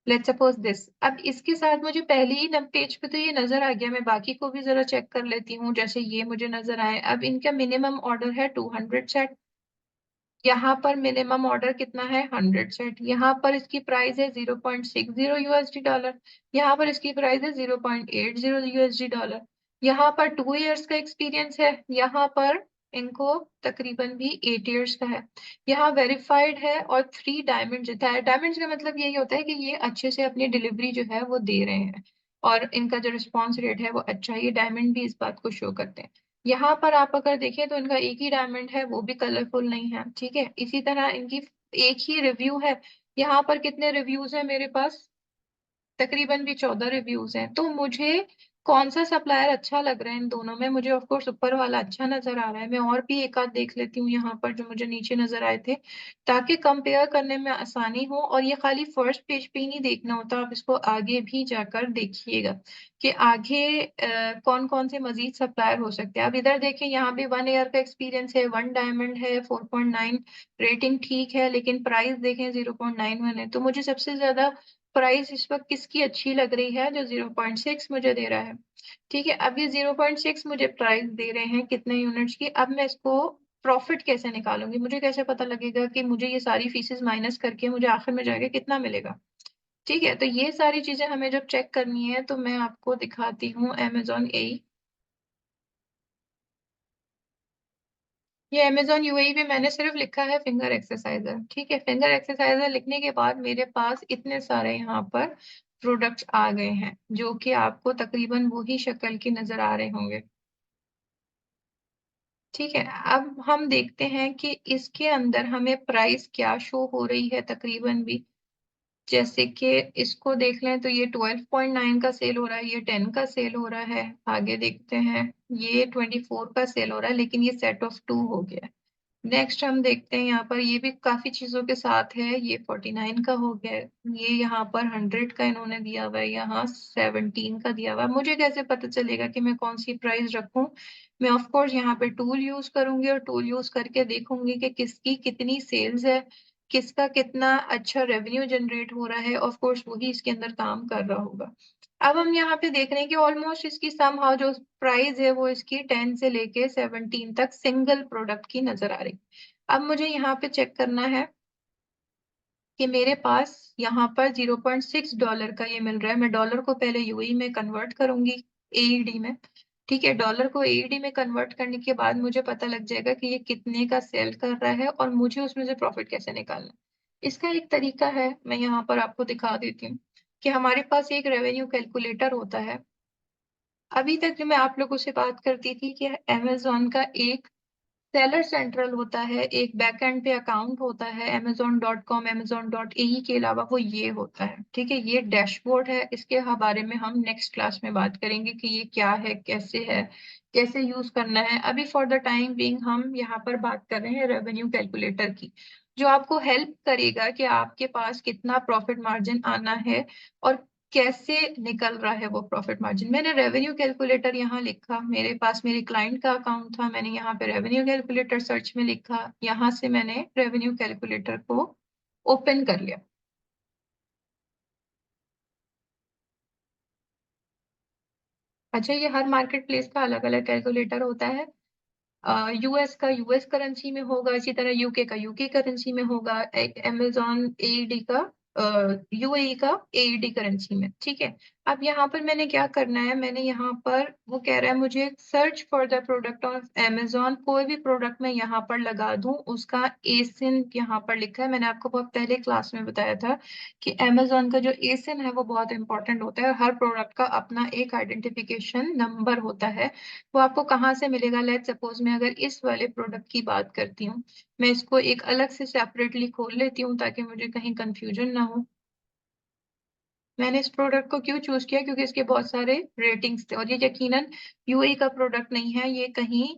लेट्स सपोज दिस, अब इसके साथ मुझे पहले ही पेज पे तो ये नजर आ गया, मैं बाकी को भी जरा चेक कर लेती हूँ। जैसे ये मुझे नजर आए, अब इनका मिनिमम ऑर्डर है 200 सेट। यहाँ पर मिनिमम ऑर्डर कितना है, 100 सेट। यहाँ पर इसकी प्राइस है $0.60 यहाँ पर इसकी प्राइस है $0.80 यहाँ पर 2 इयर्स का एक्सपीरियंस है, यहाँ पर इनको तकरीबन भी 8 इयर्स का है। यहाँ वेरीफाइड है और 3 डायमंड्स देता है। डायमंड्स का मतलब यही होता है कि ये अच्छे से अपनी डिलीवरी जो है वो दे रहे हैं, और इनका जो रिस्पॉन्स रेट है वो अच्छा है। ये डायमंड भी इस बात को शो करते हैं। यहाँ पर आप अगर देखें तो इनका एक ही डायमंड है, वो भी कलरफुल नहीं है। ठीक है, इसी तरह इनकी एक ही रिव्यू है। यहाँ पर कितने रिव्यूज हैं मेरे पास, तकरीबन भी 14 रिव्यूज हैं। तो मुझे कौन सा सप्लायर अच्छा लग रहा है इन दोनों में, मुझे ऑफ कोर्स ऊपर वाला अच्छा नजर आ रहा है। मैं और भी एक आध देख लेती हूँ यहाँ पर जो मुझे नीचे नजर आए थे, ताकि कंपेयर करने में आसानी हो। और ये खाली फर्स्ट पेज पे ही नहीं देखना होता, आप इसको आगे भी जाकर देखिएगा कि आगे कौन कौन से मजीद सप्लायर हो सकते हैं। अब इधर देखें, यहाँ भी 1 ईयर का एक्सपीरियंस है, 1 डायमंड है, 4.9 रेटिंग ठीक है, लेकिन प्राइस देखें 0.91 है। तो मुझे सबसे ज्यादा प्राइस इस वक्त किसकी अच्छी लग रही है, जो 0.6 मुझे दे रहा है। ठीक है, अब ये 0.6 मुझे प्राइस दे रहे हैं कितने यूनिट्स की। अब मैं इसको प्रॉफिट कैसे निकालूंगी, मुझे कैसे पता लगेगा कि मुझे ये सारी फीसेस माइनस करके मुझे आखिर में जाके कितना मिलेगा। ठीक है, तो ये सारी चीजें हमें जब चेक करनी है तो मैं आपको दिखाती हूँ अमेजोन ए। ये अमेजोन यूएई पे मैंने सिर्फ लिखा है फिंगर एक्सरसाइजर। ठीक है, फिंगर एक्सरसाइजर लिखने के बाद मेरे पास इतने सारे यहाँ पर प्रोडक्ट्स आ गए हैं, जो कि आपको तकरीबन वही शक्ल की नजर आ रहे होंगे। ठीक है, अब हम देखते हैं कि इसके अंदर हमें प्राइस क्या शो हो रही है तकरीबन भी। जैसे कि इसको देख लें तो ये 12.9 का सेल हो रहा है, ये 10 का सेल हो रहा है। आगे देखते हैं, ये 24 का सेल हो रहा है, लेकिन ये सेट ऑफ 2 हो गया है। नेक्स्ट हम देखते हैं यहाँ पर, ये भी काफी चीजों के साथ है। ये 49 का हो गया, ये यहाँ पर 100 का इन्होंने दिया हुआ है, यहाँ 17 का दिया हुआ है। मुझे कैसे पता चलेगा कि मैं कौन सी प्राइस रखूं? मैं ऑफ कोर्स यहाँ पे टूल यूज करूंगी और टूल यूज करके देखूंगी कि किसकी कितनी सेल्स है, किसका कितना अच्छा रेवेन्यू जनरेट हो रहा है। ऑफ कोर्स वही इसके अंदर काम कर रहा होगा। अब हम यहाँ पे देख रहे हैं कि ऑलमोस्ट इसकी समहाउ जो प्राइस है वो इसकी 10 से लेके 17 तक सिंगल प्रोडक्ट की नजर आ रही। अब मुझे यहाँ पे चेक करना है कि मेरे पास यहाँ पर $0.6 का ये मिल रहा है। मैं डॉलर को पहले यूएई में कन्वर्ट करूंगी, एईडी में। ठीक है, डॉलर को एईडी में कन्वर्ट करने के बाद मुझे पता लग जाएगा कि ये कितने का सेल कर रहा है और मुझे उसमें से प्रॉफिट कैसे निकालना है। इसका एक तरीका है, मैं यहाँ पर आपको दिखा देती हूँ कि हमारे पास एक रेवेन्यू कैलकुलेटर होता है। अभी तक जो मैं आप लोगों से बात करती थी कि अमेजोन का एक सेलर सेंट्रल होता है, एक बैकएंड पे अकाउंट होता है amazon.com, amazon.ae के अलावा वो ये होता है। ठीक है, ये डैशबोर्ड है, इसके बारे में हम नेक्स्ट क्लास में बात करेंगे कि ये क्या है, कैसे यूज करना है। अभी फॉर द टाइम बीइंग हम यहाँ पर बात कर रहे हैं रेवेन्यू कैलकुलेटर की, जो आपको हेल्प करेगा कि आपके पास कितना प्रॉफिट मार्जिन आना है और कैसे निकल रहा है वो प्रॉफिट मार्जिन। मैंने रेवेन्यू कैलकुलेटर यहाँ लिखा, मेरे पास मेरे क्लाइंट का अकाउंट था, मैंने यहाँ पे रेवेन्यू कैलकुलेटर सर्च में लिखा, यहाँ से मैंने रेवेन्यू कैलकुलेटर को ओपन कर लिया। अच्छा, ये हर मार्केट प्लेस का अलग अलग कैलकुलेटर होता है। यूएस का यूएस करेंसी में होगा, इसी तरह यूके का यूके करेंसी में होगा, अमेजोन एईडी का यूएई का एईडी करेंसी में। ठीक है, अब यहाँ पर मैंने क्या करना है, मैंने यहाँ पर वो कह रहा है मुझे search for the product of Amazon, कोई भी प्रोडक्ट मैं यहाँ पर लगा दूं, उसका एसिन यहाँ पर लिखा है। मैंने आपको बहुत पहले क्लास में बताया था कि अमेजोन का जो एसिन है वो बहुत इंपॉर्टेंट होता है। हर प्रोडक्ट का अपना एक आइडेंटिफिकेशन नंबर होता है। वो आपको कहाँ से मिलेगा? लेट सपोज मैं अगर इस वाले प्रोडक्ट की बात करती हूँ, मैं इसको एक अलग से सेपरेटली खोल लेती हूँ ताकि मुझे कहीं कंफ्यूजन ना हो। मैंने इस प्रोडक्ट को क्यों चूज किया? क्योंकि इसके बहुत सारे रेटिंग्स थे और ये यकीनन यूएई का प्रोडक्ट नहीं है, ये कहीं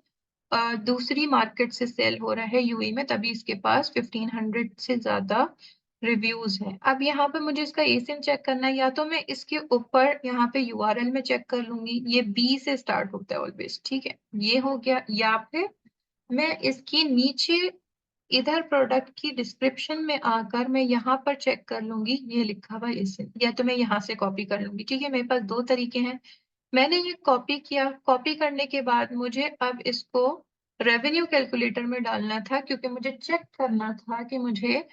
दूसरी मार्केट से सेल हो रहा है यूएई में, तभी इसके पास 1500 से ज्यादा रिव्यूज हैं। अब यहाँ पे मुझे इसका एसिन चेक करना है, या तो मैं इसके ऊपर यहाँ पे यूआरएल में चेक कर लूंगी, ये बी से स्टार्ट होता है ऑलवेज। ठीक है, ये हो गया। या फिर मैं इसकी नीचे इधर प्रोडक्ट की डिस्क्रिप्शन में आकर मैं यहाँ पर चेक कर लूंगी, ये लिखा हुआ इसे, या तो मैं यहाँ से कॉपी कर लूंगी। ठीक है, मेरे पास दो तरीके हैं। मैंने ये कॉपी किया, कॉपी करने के बाद मुझे अब इसको रेवेन्यू कैलकुलेटर में डालना था, क्योंकि मुझे चेक करना था कि मुझे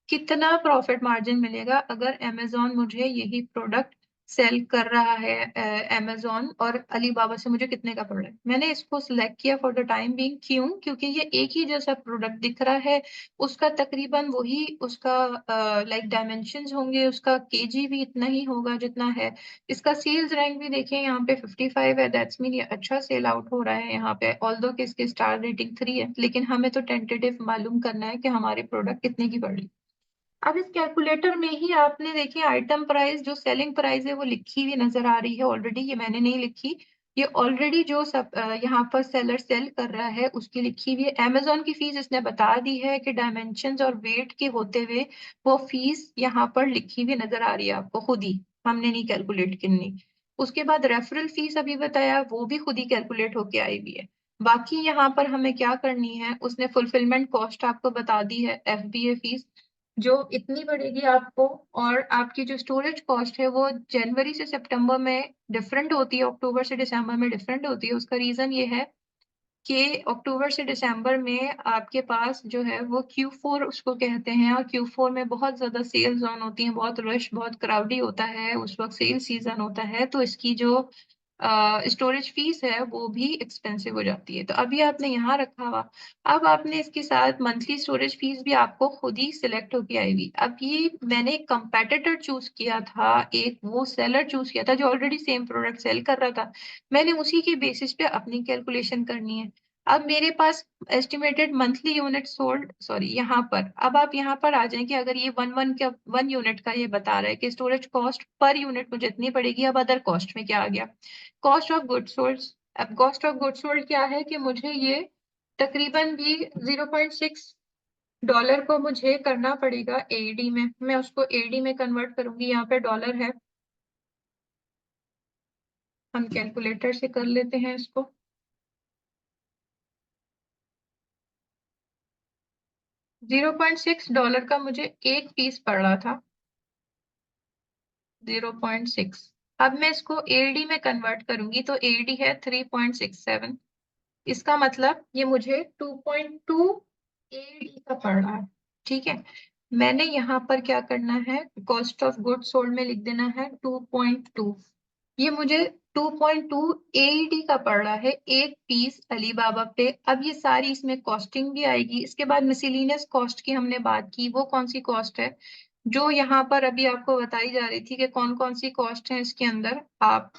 कितना प्रॉफिट मार्जिन मिलेगा अगर अमेजोन मुझे यही प्रोडक्ट सेल कर रहा है। अमेजोन और अलीबाबा से मुझे कितने का पड़ रहा है। मैंने इसको सिलेक्ट किया फॉर द टाइम बीइंग, क्यों? क्योंकि ये एक ही जैसा प्रोडक्ट दिख रहा है, उसका तकरीबन वही उसका लाइक डायमेंशंस होंगे, उसका केजी भी इतना ही होगा जितना है। इसका सेल्स रैंक भी देखें, यहाँ पे 55 है, दैट्स मीन ये अच्छा सेल आउट हो रहा है यहाँ पे। ऑल्दो कि इसकी स्टार रेटिंग 3 है, लेकिन हमें तो टेंटेटिव मालूम करना है कि हमारे प्रोडक्ट कितने की पड़ रही। अब इस कैलकुलेटर में ही आपने देखिए आइटम प्राइस, जो सेलिंग प्राइस है वो लिखी हुई नजर आ रही है ऑलरेडी, ये मैंने नहीं लिखी। ये ऑलरेडी जो सब यहाँ पर सेलर सेल कर रहा है उसकी लिखी हुई है। अमेजोन की फीस इसने बता दी है कि डायमेंशंस और वेट के होते हुए वो फीस यहाँ पर लिखी हुई नजर आ रही है आपको खुद ही, हमने नहीं कैलकुलेट करनी। उसके बाद रेफरल फीस अभी बताया, वो भी खुद ही कैलकुलेट होके आई हुई है। बाकी यहाँ पर हमें क्या करनी है, उसने फुलफिलमेंट कॉस्ट आपको बता दी है, एफबीए फीस जो इतनी पड़ेगी आपको। और आपकी जो स्टोरेज कॉस्ट है वो जनवरी से सितंबर में डिफरेंट होती है, अक्टूबर से दिसंबर में डिफरेंट होती है। उसका रीजन ये है कि अक्टूबर से दिसंबर में आपके पास जो है वो Q4 उसको कहते हैं, और Q4 में बहुत ज्यादा सेल्स ऑन होती हैं, बहुत रश, बहुत क्राउडी होता है, उस वक्त सेल सीजन होता है, तो इसकी जो स्टोरेज फीस है वो भी एक्सपेंसिव हो जाती है। तो अभी आपने यहाँ रखा हुआ, अब आपने इसके साथ मंथली स्टोरेज फीस भी आपको खुद ही सिलेक्ट होके आएगी। अब ये मैंने एक कंपेटिटर चूज किया था, एक वो सेलर चूज किया था जो ऑलरेडी सेम प्रोडक्ट सेल कर रहा था, मैंने उसी के बेसिस पे अपनी कैलकुलेशन करनी है। अब मेरे पास estimated monthly unit sold, sorry यहाँ पर, अब आप यहाँ पर आ जाएं कि अगर ये वन यूनिट का ये बता रहा है कि स्टोरेज कॉस्ट पर यूनिट मुझे इतनी पड़ेगी। अब अदर कॉस्ट में क्या आ गया? Cost of goods sold. अब कॉस्ट ऑफ गुड्स सोल्ड क्या है कि मुझे ये तकरीबन भी $0.6 को मुझे करना पड़ेगा एडी में। मैं उसको एडी में कन्वर्ट करूंगी, यहाँ पे डॉलर है, हम कैलकुलेटर से कर लेते हैं इसको। $0.6 का मुझे एक पीस पड़ रहा था, 0.6। अब मैं इसको एडी में कन्वर्ट करूंगी तो एडी है 3.67। इसका मतलब ये मुझे 2.2 एडी का पड़ रहा है। ठीक है, मैंने यहाँ पर क्या करना है, कॉस्ट ऑफ गुड सोल्ड में लिख देना है 2.2। ये मुझे 2.2 एडी का पड़ रहा है एक पीस अलीबाबा पे। अब ये सारी इसमें कॉस्टिंग भी आएगी। इसके बाद मिसलिनियस कॉस्ट की हमने बात की, वो कौन सी कॉस्ट है जो यहाँ पर अभी आपको बताई जा रही थी कि कौन कौन सी कॉस्ट है इसके अंदर। आप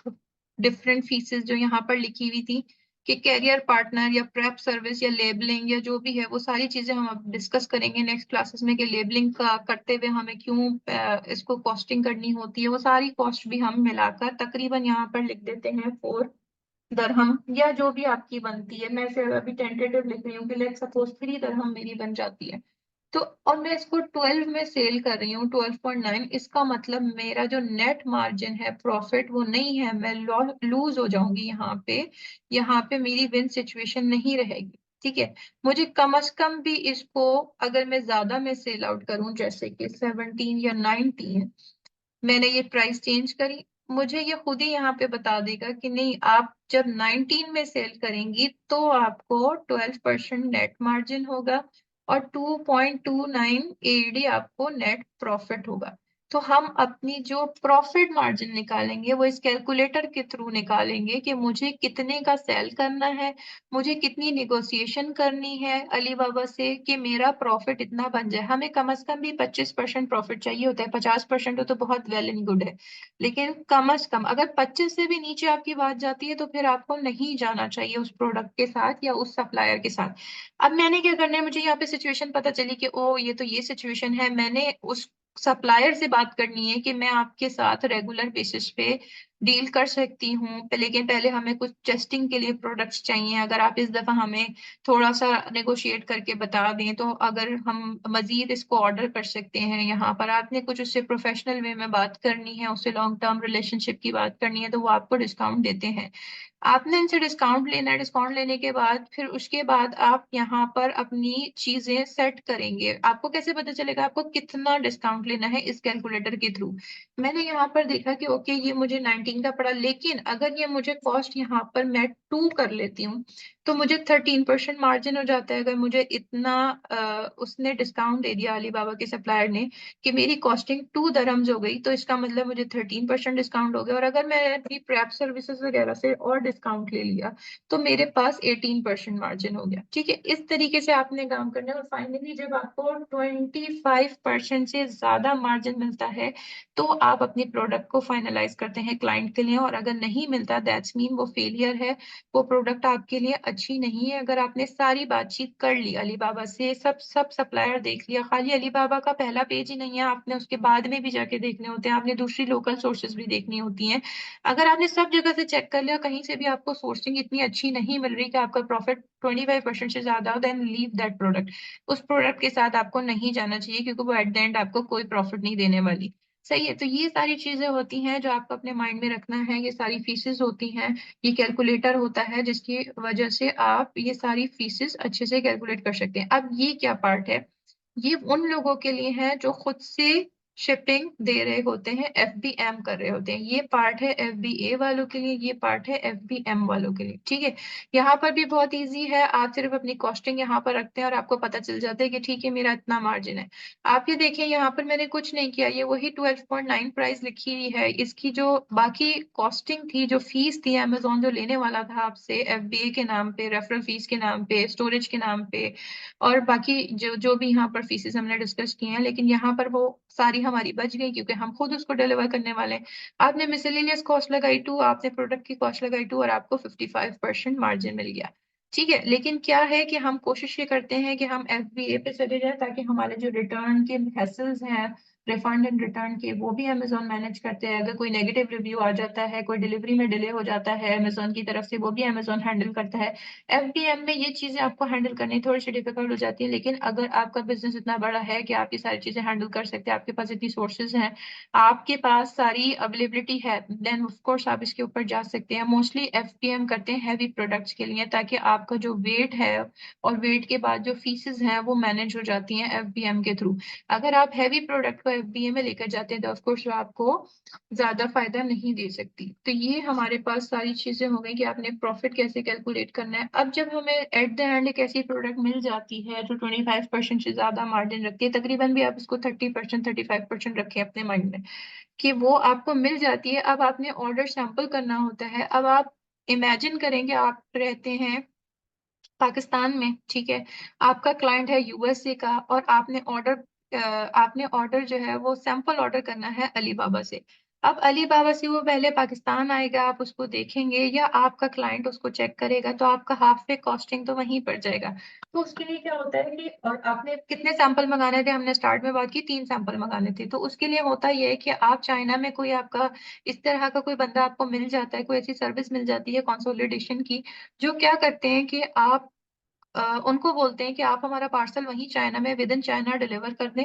डिफरेंट फीसेस जो यहाँ पर लिखी हुई थी कि कैरियर पार्टनर या प्रेप सर्विस या लेबलिंग या जो भी है, वो सारी चीजें हम अब डिस्कस करेंगे नेक्स्ट क्लासेस में कि लेबलिंग का करते हुए हमें क्यों इसको कॉस्टिंग करनी होती है। वो सारी कॉस्ट भी हम मिलाकर तकरीबन यहाँ पर लिख देते हैं 4 दरहम, या जो भी आपकी बनती है। मैं इसे अभी टेंटेटिव लिख रही हूँ कि लेट्स सपोज 3 दरहम मेरी बन जाती है तो, और मैं इसको 12 में सेल कर रही हूँ 12.9। इसका मतलब मेरा जो नेट मार्जिन है प्रॉफिट वो नहीं है, मैं लूज हो जाऊंगी यहाँ पे। यहाँ पे मेरी विन सिचुएशन नहीं रहेगी। ठीक है, मुझे कम से कम भी इसको, अगर मैं ज्यादा में सेल आउट करूं जैसे कि 17 या 19, मैंने ये प्राइस चेंज करी, मुझे ये खुद ही यहाँ पे बता देगा कि नहीं, आप जब 19 में सेल करेंगी तो आपको 12% नेट मार्जिन होगा और 2.29 एडी आपको नेट प्रॉफिट होगा। तो हम अपनी जो प्रॉफिट मार्जिन निकालेंगे वो इस कैलकुलेटर के थ्रू निकालेंगे कि मुझे कितने का सेल करना है, मुझे कितनी निगोशिएशन करनी है अलीबाबा से कि मेरा प्रॉफिट इतना बन जाए। हमें कम से कम भी 25% प्रॉफिट चाहिए होता है। 50% हो तो बहुत वेल एंड गुड है, लेकिन कम से कम अगर 25 से भी नीचे आपकी बात जाती है तो फिर आपको नहीं जाना चाहिए उस प्रोडक्ट के साथ या उस सप्लायर के साथ। अब मैंने क्या करना है, मुझे यहाँ पे सिचुएशन पता चली कि ओ ये तो ये सिचुएशन है, मैंने उस सप्लायर से बात करनी है कि मैं आपके साथ रेगुलर बेसिस पे डील कर सकती हूँ, लेकिन पहले हमें कुछ टेस्टिंग के लिए प्रोडक्ट्स चाहिए। अगर आप इस दफा हमें थोड़ा सा नेगोशिएट करके बता दें तो अगर हम मजीद इसको ऑर्डर कर सकते हैं। यहाँ पर आपने कुछ उससे प्रोफेशनल वे में बात करनी है, उससे लॉन्ग टर्म रिलेशनशिप की बात करनी है तो वो आपको डिस्काउंट देते हैं। आपने इनसे डिस्काउंट लेना है, डिस्काउंट लेने के बाद फिर उसके बाद आप यहाँ पर अपनी चीजें सेट करेंगे। आपको कैसे पता चलेगा आपको कितना डिस्काउंट लेना है, इस कैलकुलेटर के थ्रू। मैंने यहाँ पर देखा कि ओके ये मुझे 19 का पड़ा, लेकिन अगर ये मुझे कॉस्ट यहाँ पर मैं 2 कर लेती हूँ तो मुझे 13% मार्जिन हो जाता है। अगर मुझे इतना उसने डिस्काउंट दे दिया अलीबाबा के सप्लायर ने कि मेरी कॉस्टिंग 2 दरम्स हो गई, तो इसका मतलब मुझे 13% डिस्काउंट हो गया। और अगर मैं अपनी प्रेप सर्विसेज वगैरह से और डिस्काउंट ले लिया तो मेरे पास 18% मार्जिन हो गया। ठीक है, इस तरीके से आपने काम करना है। और फाइनली जब आपको 25% से ज्यादा मार्जिन मिलता है तो आप अपनी प्रोडक्ट को फाइनलाइज करते हैं क्लाइंट के लिए, और अगर नहीं मिलता दैट्स मीन वो फेलियर है, वो प्रोडक्ट आपके लिए अच्छी नहीं है। अगर आपने सारी बातचीत कर ली अलीबाबा से, सब सब सप्लायर देख लिया, खाली अलीबाबा का पहला पेज ही नहीं है, आपने उसके बाद में भी जाके देखने होते हैं, आपने दूसरी लोकल सोर्सेज भी देखनी होती हैं। अगर आपने सब जगह से चेक कर लिया, कहीं से भी आपको सोर्सिंग इतनी अच्छी नहीं मिल रही कि आपका प्रॉफिट 25% से ज्यादा हो, देन लीव दैट प्रोडक्ट। उस प्रोडक्ट के साथ आपको नहीं जाना चाहिए क्योंकि वो एट द एंड आपको कोई प्रॉफिट नहीं देने वाली। सही है, तो ये सारी चीजें होती हैं जो आपको अपने माइंड में रखना है। ये सारी फीसेस होती हैं, ये कैलकुलेटर होता है जिसकी वजह से आप ये सारी फीसेस अच्छे से कैलकुलेट कर सकते हैं। अब ये क्या पार्ट है, ये उन लोगों के लिए है जो खुद से शिपिंग दे रहे होते हैं, एफबीएम कर रहे होते हैं। ये पार्ट है एफबीए वालों के लिए, ये पार्ट है एफबीएम वालों के लिए। ठीक है, यहाँ पर भी बहुत इजी है, आप सिर्फ अपनी कॉस्टिंग यहाँ पर रखते हैं और आपको पता चल जाता है कि ठीक है मेरा इतना मार्जिन है। आप ये देखिए यहाँ पर मैंने कुछ नहीं किया, ये वही 12.9 प्राइस लिखी हुई है। इसकी जो बाकी कॉस्टिंग थी, जो फीस थी अमेजोन जो लेने वाला था आपसे एफबीए के नाम पे, रेफरल फीस के नाम पे, स्टोरेज के नाम पे, और बाकी जो जो भी यहाँ पर फीसेस हमने डिस्कस की हैं, लेकिन यहाँ पर वो सारी हमारी बच गई क्योंकि हम खुद उसको डिलीवर करने वाले हैं। आपने मिसलेनियस कॉस्ट लगाई 2, आपने प्रोडक्ट की कॉस्ट लगाई 2 और आपको 55% मार्जिन मिल गया। ठीक है, लेकिन क्या है कि हम कोशिश ये करते हैं कि हम एफबीए पे चले जाएं ताकि हमारे जो रिटर्न के हैसल्स हैं रिफंड एंड रिटर्न के, वो भी अमेजोन मैनेज करते हैं। अगर कोई नेगेटिव रिव्यू आ जाता है, कोई डिलीवरी में डिले हो जाता है अमेजोन की तरफ से, वो भी अमेजोन हैंडल करता है। एफडीएम में ये चीजें आपको हैंडल करनी थोड़ी सी डिफिकल्ट हो जाती है, लेकिन अगर आपका बिजनेस इतना बड़ा है कि आप ये सारी चीजें हैंडल कर सकते हैं, आपके पास इतनी सोर्सेज हैं, आपके पास सारी अवेलेबिलिटी है, देन ऑफ कोर्स आप इसके ऊपर जा सकते हैं। मोस्टली एफडीएम करते हैं हैवी प्रोडक्ट्स के लिए, ताकि आपका जो वेट है और वेट के बाद जो फीसेस हैं वो मैनेज हो जाती हैं एफबीएम के थ्रू। अगर आप हैवी प्रोडक्ट को एफबीएम में लेकर जाते हैं तो ऑफकोर्स आपको ज्यादा फायदा नहीं दे सकती। तो ये हमारे पास सारी चीजें हो गई कि आपने प्रॉफिट कैसे कैलकुलेट करना है। अब जब हमें एट द एंड एक ऐसी प्रोडक्ट मिल जाती है जो 25% से ज्यादा मार्जिन रखती है, तकरीबन भी आप इसको 30% 35% रखें अपने माइंड में कि वो आपको मिल जाती है। अब आपने ऑर्डर सैंपल करना होता है। अब आप इमेजिन करेंगे आप रहते हैं पाकिस्तान में, ठीक है, आपका क्लाइंट है यूएसए का, और आपने ऑर्डर जो है वो सैंपल ऑर्डर करना है अलीबाबा से। अब अलीबाबा से वो पहले पाकिस्तान आएगा, आप उसको देखेंगे या आपका क्लाइंट उसको चेक करेगा, तो आपका हाफ पे कॉस्टिंग तो वहीं पड़ जाएगा। तो उसके लिए क्या होता है कि, और आपने कितने सैंपल मंगाने थे, हमने स्टार्ट में बात की 3 सैंपल मंगाने थे, तो उसके लिए होता यह है कि आप चाइना में कोई आपका इस तरह का कोई बंदा आपको मिल जाता है, कोई ऐसी सर्विस मिल जाती है कंसोलिडेशन की, जो क्या करते हैं कि आप उनको बोलते हैं कि आप हमारा पार्सल वहीं चाइना में विद इन चाइना डिलीवर कर दें।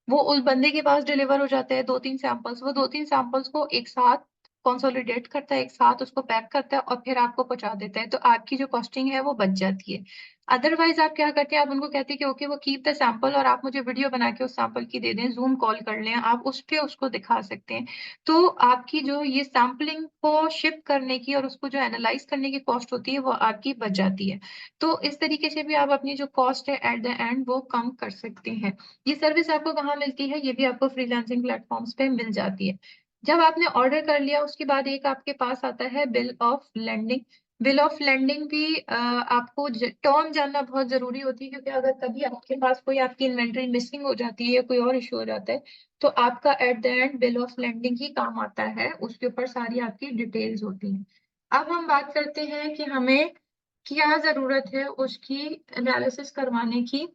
वो उस बंदे के पास डिलीवर हो जाते हैं 2-3 सैंपल्स, वो 2-3 सैंपल्स को एक साथ कंसोलिडेट करता है, एक साथ उसको पैक करता है और फिर आपको पहुंचा देता है, तो आपकी जो कॉस्टिंग है वो बच जाती है। अदरवाइज आप क्या करते हैं, आप उनको कहते हैं कि ओके वो कीप द सैंपल और आप मुझे वीडियो बना के उस सैंपल की दे दें, जूम कॉल कर लें, आप उस पे उसको दिखा सकते हैं। तो आपकी जो ये सैम्पलिंग को शिप करने की और उसको जो एनालाइज करने की कॉस्ट होती है वो आपकी बच जाती है। तो इस तरीके से भी आप अपनी जो कॉस्ट है एट द एंड वो कम कर सकते हैं। ये सर्विस आपको कहाँ मिलती है, ये भी आपको फ्रीलांसिंग प्लेटफॉर्म्स पे मिल जाती है। जब आपने ऑर्डर कर लिया उसके बाद एक आपके पास आता है bill of landing. Bill of landing भी आपको टर्म जानना बहुत जरूरी होती है, क्योंकि अगर कभी आपके पास कोई आपकी इन्वेंट्री मिसिंग हो जाती है या कोई और इशू हो जाता है, तो आपका at the end bill of landing ही काम आता है, उसके ऊपर सारी आपकी डिटेल्स होती हैं। अब हम बात करते हैं कि हमें क्या जरूरत है उसकी एनालिसिस करवाने की,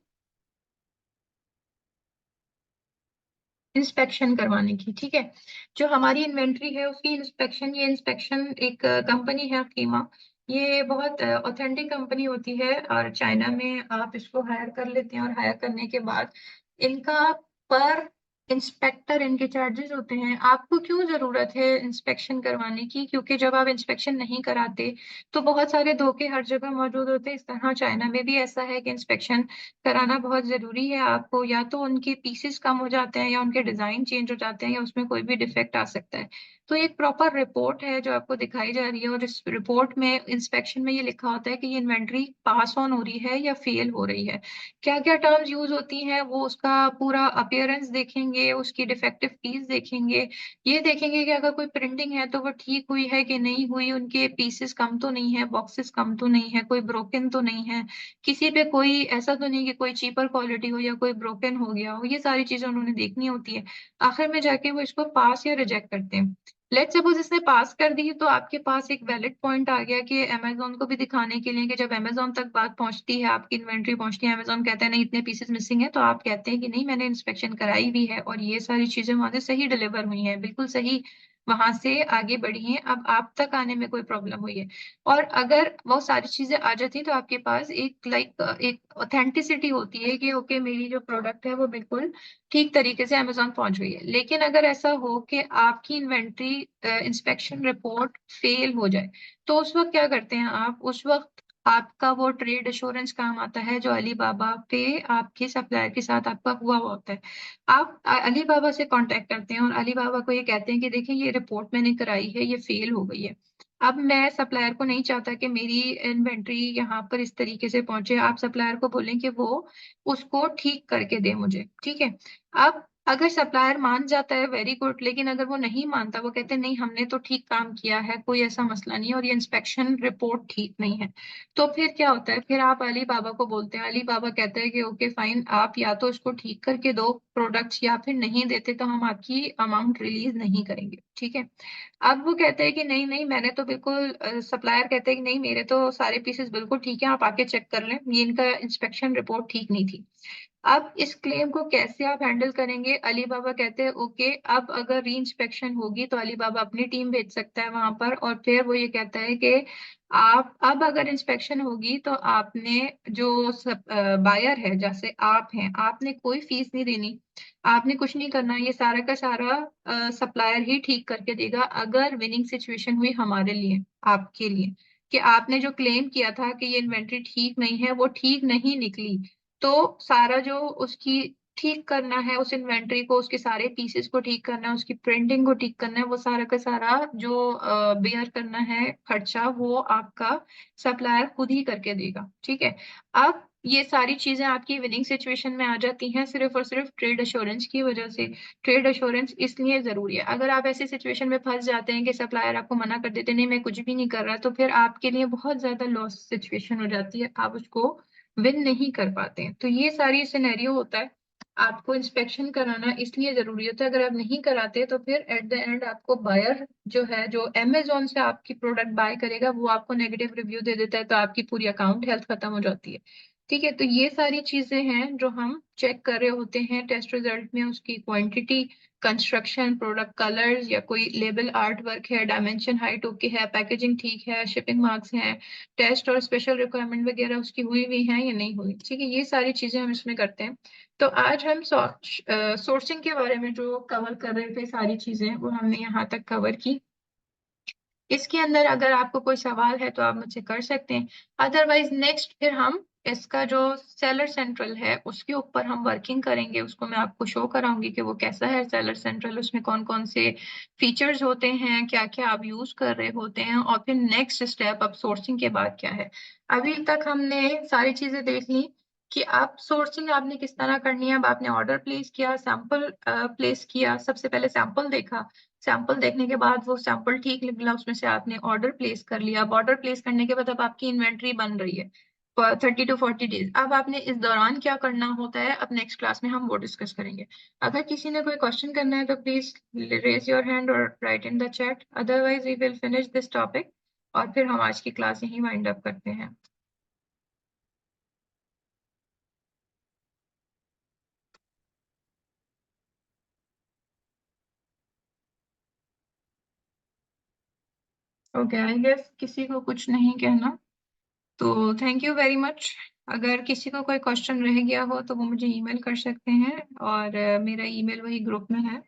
इंस्पेक्शन करवाने की, ठीक है। जो हमारी इन्वेंट्री है उसकी इंस्पेक्शन, ये इंस्पेक्शन एक कंपनी है कीमा, ये बहुत ऑथेंटिक कंपनी होती है, और चाइना में आप इसको हायर कर लेते हैं, और हायर करने के बाद इनका पर इंस्पेक्टर इनके चार्जेस होते हैं। आपको क्यों जरूरत है इंस्पेक्शन करवाने की, क्योंकि जब आप इंस्पेक्शन नहीं कराते तो बहुत सारे धोखे हर जगह मौजूद होते हैं। इस तरह चाइना में भी ऐसा है कि इंस्पेक्शन कराना बहुत जरूरी है आपको, या तो उनके पीसेस कम हो जाते हैं या उनके डिजाइन चेंज हो जाते हैं या उसमें कोई भी डिफेक्ट आ सकता है। तो एक प्रॉपर रिपोर्ट है जो आपको दिखाई जा रही है, और इस रिपोर्ट में इंस्पेक्शन में ये लिखा होता है कि ये इन्वेंट्री पास ऑन हो रही है या फेल हो रही है। क्या क्या टर्म्स यूज होती हैं वो उसका पूरा अपीयरेंस देखेंगे, उसकी डिफेक्टिव पीस देखेंगे, ये देखेंगे कि अगर कोई प्रिंटिंग है तो वो ठीक हुई है कि नहीं हुई, उनके पीसेस कम तो नहीं है, बॉक्सेस कम तो नहीं है, कोई ब्रोकन तो नहीं है, किसी पे कोई ऐसा तो नहीं कि कोई चीपर क्वालिटी हो या कोई ब्रोकन हो गया हो, ये सारी चीजें उन्होंने देखनी होती है। आखिर में जाके वो इसको पास या रिजेक्ट करते हैं। लेट्स सपोज इसने पास कर दी, तो आपके पास एक वैलिड पॉइंट आ गया कि अमेजोन को भी दिखाने के लिए कि जब अमेजोन तक बात पहुंचती है, आपकी इन्वेंट्री पहुंचती है, अमेजोन कहता है नहीं इतने पीसेस मिसिंग है, तो आप कहते हैं कि नहीं मैंने इंस्पेक्शन कराई भी है और ये सारी चीजें वहां से सही डिलीवर हुई हैं, बिल्कुल सही वहां से आगे बढ़ी हैं, अब आप तक आने में कोई प्रॉब्लम हुई है। और अगर वो सारी चीजें आ जाती तो आपके पास एक एक ऑथेंटिसिटी होती है कि ओके मेरी जो प्रोडक्ट है वो बिल्कुल ठीक तरीके से अमेजोन पहुंच गई है। लेकिन अगर ऐसा हो कि आपकी इन्वेंट्री इंस्पेक्शन रिपोर्ट फेल हो जाए, तो उस वक्त क्या करते हैं आप, उस वक्त आपका वो ट्रेड एश्योरेंस काम आता है जो अलीबाबा पे आपके सप्लायर के साथ आपका हुआ हुआ होता है। आप अलीबाबा से कांटेक्ट करते हैं और अलीबाबा को ये कहते हैं कि देखिए ये रिपोर्ट मैंने कराई है, ये फेल हो गई है। अब मैं सप्लायर को नहीं चाहता कि मेरी इन्वेंट्री यहाँ पर इस तरीके से पहुंचे, आप सप्लायर को बोलें कि वो उसको ठीक करके दे मुझे, ठीक है। अब अगर सप्लायर मान जाता है वेरी गुड, लेकिन अगर वो नहीं मानता, वो कहते हैं नहीं हमने तो ठीक काम किया है, कोई ऐसा मसला नहीं है और ये इंस्पेक्शन रिपोर्ट ठीक नहीं है, तो फिर क्या होता है, फिर आप अली बाबा को बोलते हैं, अली बाबा कहते हैं कि ओके फाइन, आप या तो इसको ठीक करके दो प्रोडक्ट्स, या फिर नहीं देते तो हम आपकी अमाउंट रिलीज नहीं करेंगे, ठीक है। अब वो कहते हैं कि नहीं नहीं मैंने तो बिल्कुल, सप्लायर कहते हैं कि नहीं मेरे तो सारे पीसेस बिल्कुल ठीक है, आप आके चेक कर लें, ये इनका इंस्पेक्शन रिपोर्ट ठीक नहीं थी। अब इस क्लेम को कैसे आप हैंडल करेंगे? अली बाबा कहते हैं ओके, अब अगर री इंस्पेक्शन होगी तो अली बाबा अपनी टीम भेज सकता है वहां पर, और फिर वो ये कहता है कि आप अब अगर इंस्पेक्शन होगी तो आपने जो बायर है, जैसे आप हैं, आपने कोई फीस नहीं देनी, आपने कुछ नहीं करना, ये सारा का सारा सप्लायर ही ठीक करके देगा अगर विनिंग सिचुएशन हुई हमारे लिए, आपके लिए, कि आपने जो क्लेम किया था कि ये इन्वेंट्री ठीक नहीं है वो ठीक नहीं निकली, तो सारा जो उसकी ठीक करना है, उस इन्वेंट्री को, उसके सारे पीसेस को ठीक करना है, उसकी प्रिंटिंग को ठीक करना है, वो सारा का सारा जो बेयर करना है खर्चा, वो आपका सप्लायर खुद ही करके देगा। ठीक है। अब ये सारी चीजें आपकी विनिंग सिचुएशन में आ जाती हैं सिर्फ और सिर्फ ट्रेड अश्योरेंस की वजह से। ट्रेड अश्योरेंस इसलिए जरूरी है, अगर आप ऐसी सिचुएशन में फंस जाते हैं कि सप्लायर आपको मना कर देते नहीं मैं कुछ भी नहीं कर रहा, तो फिर आपके लिए बहुत ज्यादा लॉस सिचुएशन हो जाती है, आप उसको विन नहीं कर पाते हैं। तो ये सारी सिनेरियो होता है। आपको इंस्पेक्शन कराना इसलिए जरूरी होता है, अगर आप नहीं कराते तो फिर एट द एंड आपको बायर जो है, जो अमेजोन से आपकी प्रोडक्ट बाय करेगा, वो आपको नेगेटिव रिव्यू दे देता है, तो आपकी पूरी अकाउंट हेल्थ खत्म हो जाती है। ठीक है। तो ये सारी चीजें हैं जो हम चेक कर रहे होते हैं टेस्ट रिजल्ट में, उसकी क्वांटिटी, कंस्ट्रक्शन, प्रोडक्ट कलर्स, या कोई लेबल आर्ट वर्क है, डायमेंशन हाइट ओके है, पैकेजिंग ठीक है, शिपिंग मार्क्स हैं, टेस्ट और स्पेशल रिक्वायरमेंट वगैरह उसकी हुई हुई है या नहीं हुई। ठीक है। ये सारी चीजें हम इसमें करते हैं। तो आज हम सोर्सिंग के बारे में जो कवर कर रहे थे सारी चीजें, वो हमने यहाँ तक कवर की। इसके अंदर अगर आपको कोई सवाल है तो आप मुझसे कर सकते हैं, अदरवाइज नेक्स्ट फिर हम इसका जो सेलर सेंट्रल है उसके ऊपर हम वर्किंग करेंगे, उसको मैं आपको शो कराऊंगी कि वो कैसा है सेलर सेंट्रल, उसमें कौन कौन से फीचर्स होते हैं, क्या क्या आप यूज कर रहे होते हैं, और फिर नेक्स्ट स्टेप अब सोर्सिंग के बाद क्या है। अभी तक हमने सारी चीजें देख ली कि आप सोर्सिंग आपने किस तरह करनी है। अब आपने ऑर्डर प्लेस किया, सैंपल प्लेस किया, सबसे पहले सैंपल देखा, सैंपल देखने के बाद वो सैंपल ठीक निकला, उसमें से आपने ऑर्डर प्लेस कर लिया। अब ऑर्डर प्लेस करने के बाद अब आपकी इन्वेंट्री बन रही है 30 to 40 डेज। अब आपने इस दौरान क्या करना होता है, अब नेक्स्ट क्लास में हम वो डिस्कस करेंगे। अगर किसी ने कोई क्वेश्चन करना है तो प्लीज रेज योर हैंड और write in the chat, otherwise we will finish this topic और फिर हम आज की क्लास यहीं वाइंड अप करते हैं। ओके, आई गेस किसी को कुछ नहीं कहना, तो थैंक यू वेरी मच। अगर किसी को कोई क्वेश्चन रह गया हो तो वो मुझे ईमेल कर सकते हैं, और मेरा ईमेल वही ग्रुप में है।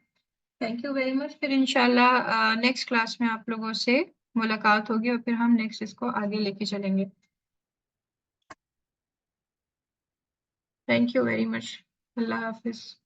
Thank you very much. फिर इंशाल्लाह नेक्स्ट क्लास में आप लोगों से मुलाकात होगी और फिर हम नेक्स्ट इसको आगे लेके चलेंगे। Thank you very much. Allah Hafiz.